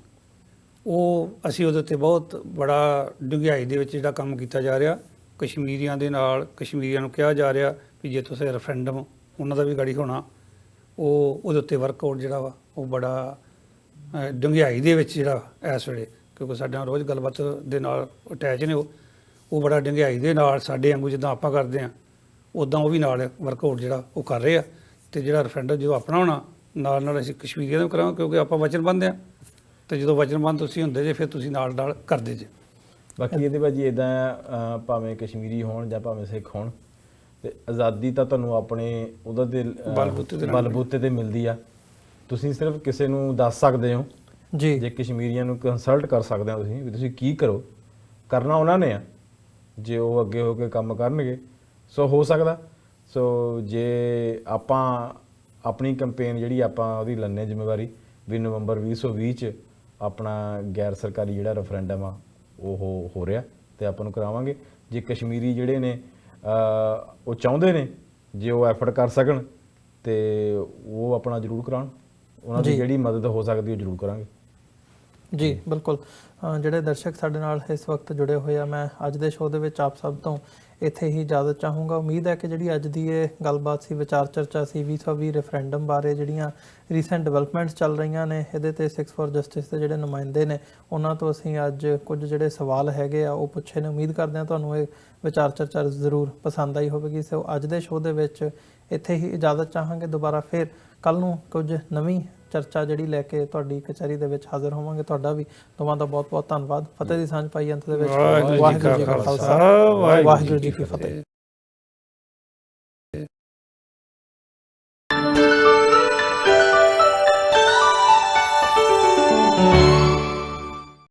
ਉਹ ਅਸੀਂ ਉਹਦੇ ਉੱਤੇ ਬਹੁਤ ਬੜਾ ਡੂੰਘਾਈ ਦੇ ਵਿੱਚ ਜਿਹੜਾ ਕੰਮ ਕੀਤਾ ਜਾ ਰਿਹਾ। ਕਸ਼ਮੀਰੀਆਂ ਦੇ ਨਾਲ ਕਸ਼ਮੀਰੀਆਂ ਨੂੰ ਕਿਹਾ ਜਾ ਰਿਹਾ ਵੀ ਜੇ ਤੁਸੀਂ ਰੈਫਰੈਂਡਮ ਉਹਨਾਂ ਦਾ ਵੀ ਗਾੜੀ ਹੋਣਾ, ਉਹ ਉਹਦੇ ਉੱਤੇ ਵਰਕਆਊਟ ਜਿਹੜਾ ਵਾ ਉਹ ਬੜਾ ਡੂੰਘਾਈ ਦੇ ਵਿੱਚ ਜਿਹੜਾ ਇਸ ਵੇਲੇ, ਕਿਉਂਕਿ ਸਾਡੇ ਨਾਲ ਰੋਜ਼ ਗੱਲਬਾਤ ਦੇ ਨਾਲ ਅਟੈਚ ਨੇ, ਉਹ ਬੜਾ ਡੂੰਘਾਈ ਦੇ ਨਾਲ ਸਾਡੇ ਵਾਂਗੂ ਜਿੱਦਾਂ ਆਪਾਂ ਕਰਦੇ ਹਾਂ ਉੱਦਾਂ ਉਹ ਵੀ ਨਾਲ ਵਰਕਆਊਟ ਜਿਹੜਾ ਉਹ ਕਰ ਰਹੇ ਆ। ਤੇ ਜਿਹੜਾ ਰੈਫਰੈਂਡਮ ਜਦੋਂ ਆਪਣਾ ਹੋਣਾ ਨਾਲ ਅਸੀਂ ਕਸ਼ਮੀਰੀਆਂ ਨੂੰ ਕਰਾਂਗੇ, ਕਿਉਂਕਿ ਆਪਾਂ ਵਚਨਬੱਧ ਹਾਂ, ਤੇ ਜਦੋਂ ਵਚਨਬੱਧ ਤੁਸੀਂ ਹੁੰਦੇ ਜੇ ਫਿਰ ਤੁਸੀਂ ਨਾਲ ਕਰਦੇ ਜੇ। ਬਾਕੀ ਇਹਦੇ ਭਾਜੀ ਇੱਦਾਂ ਭਾਵੇਂ ਕਸ਼ਮੀਰੀ ਹੋਣ ਜਾਂ ਭਾਵੇਂ ਸਿੱਖ ਹੋਣ, ਤੇ ਆਜ਼ਾਦੀ ਤਾਂ ਤੁਹਾਨੂੰ ਆਪਣੇ ਉਹਦਾ ਦੇ ਬਲਬੂਤੇ ਤੇ ਮਿਲਦੀ ਆ। ਤੁਸੀਂ ਸਿਰਫ ਕਿਸੇ ਨੂੰ ਦੱਸ ਸਕਦੇ ਹੋ ਜੀ, ਜੇ ਕਸ਼ਮੀਰੀਆਂ ਨੂੰ ਕੰਸਲਟ ਕਰ ਸਕਦੇ ਹੋ ਤੁਸੀਂ ਵੀ ਤੁਸੀਂ ਕੀ ਕਰਨਾ ਉਹਨਾਂ ਨੇ ਆ, ਜੇ ਉਹ ਅੱਗੇ ਹੋ ਕੇ ਕੰਮ ਕਰਨਗੇ ਸੋ ਹੋ ਸਕਦਾ। ਸੋ ਜੇ ਆਪਾਂ ਆਪਣੀ ਕੰਪੇਨ ਜਿਹੜੀ ਆਪਾਂ ਉਹਦੀ ਲੈਂਦੇ ਜ਼ਿੰਮੇਵਾਰੀ ਵੀ ਨਵੰਬਰ 2020 'ਚ ਆਪਣਾ ਗੈਰ ਸਰਕਾਰੀ ਜਿਹੜਾ ਰੈਫਰੈਂਡਮ ਆ ਉਹ ਹੋ ਰਿਹਾ ਤੇ ਆਪਾਂ ਨੂੰ ਕਰਾਵਾਂਗੇ। ਜੇ ਕਸ਼ਮੀਰੀ ਜਿਹੜੇ ਨੇ ਉਹ ਚਾਹੁੰਦੇ ਨੇ, ਜੇ ਉਹ ਐਫਰਟ ਕਰ ਸਕਣ ਤੇ ਉਹ ਆਪਣਾ ਜ਼ਰੂਰ ਕਰਾਉਣ, ਉਹਨਾਂ ਦੀ ਜਿਹੜੀ ਮਦਦ ਹੋ ਸਕਦੀ ਉਹ ਜ਼ਰੂਰ ਕਰਾਂਗੇ। ਜੀ ਬਿਲਕੁਲ। ਜਿਹੜੇ ਦਰਸ਼ਕ ਸਾਡੇ ਨਾਲ ਇਸ ਵਕਤ ਜੁੜੇ ਹੋਏ ਆ, ਮੈਂ ਅੱਜ ਦੇ ਸ਼ੋਅ ਦੇ ਵਿੱਚ ਆਪ ਸਭ ਤੋਂ ਇੱਥੇ ਹੀ ਇਜਾਜ਼ਤ ਚਾਹੂੰਗਾ। ਉਮੀਦ ਹੈ ਕਿ ਜਿਹੜੀ ਅੱਜ ਦੀ ਇਹ ਗੱਲਬਾਤ ਸੀ, ਵਿਚਾਰ ਚਰਚਾ ਸੀ 2020 ਰੈਫਰੈਂਡਮ ਬਾਰੇ, ਜਿਹੜੀਆਂ ਰੀਸੈਂਟ ਡਿਵੈਲਪਮੈਂਟਸ ਚੱਲ ਰਹੀਆਂ ਨੇ ਇਹਦੇ ਤੇ 6 ਫॉर ਜਸਟਿਸ ਦੇ ਜਿਹੜੇ ਨੁਮਾਇੰਦੇ ਨੇ ਉਹਨਾਂ ਤੋਂ ਅਸੀਂ ਅੱਜ ਕੁਝ ਜਿਹੜੇ ਸਵਾਲ ਹੈਗੇ ਆ ਉਹ ਪੁੱਛੇ ਨੇ। ਉਮੀਦ ਕਰਦੇ ਹਾਂ ਤੁਹਾਨੂੰ ਇਹ ਵਿਚਾਰ ਚਰਚਾ ਜ਼ਰੂਰ ਪਸੰਦ ਆਈ ਹੋਵੇਗੀ। ਸੋ ਅੱਜ ਦੇ ਸ਼ੋਅ ਦੇ ਵਿੱਚ ਇੱਥੇ ਹੀ ਇਜਾਜ਼ਤ ਚਾਹਾਂਗੇ। ਦੁਬਾਰਾ ਫਿਰ ਕੱਲ ਨੂੰ ਕੁਝ ਨਵੀਂ ਚਰਚਾ ਜਿਹੜੀ ਲੈ ਕੇ ਤੁਹਾਡੀ ਕਚਹਿਰੀ ਦੇ ਵਿੱਚ ਹਾਜ਼ਰ ਹੋਵਾਂਗੇ। ਤੁਹਾਡਾ ਵੀ ਦੋਵਾਂ ਦਾ ਬਹੁਤ ਬਹੁਤ ਧੰਨਵਾਦ। ਫਤਿਹ ਦੀ ਸਾਂਝ ਪਾਈ ਅੰਤ ਦੇ ਵਿੱਚ। ਵਾਹਿਗੁਰੂ ਜੀ ਕਾ ਖਾਲਸਾ, ਵਾਹਿਗੁਰੂ ਜੀ ਕੀ ਫਤਿਹ।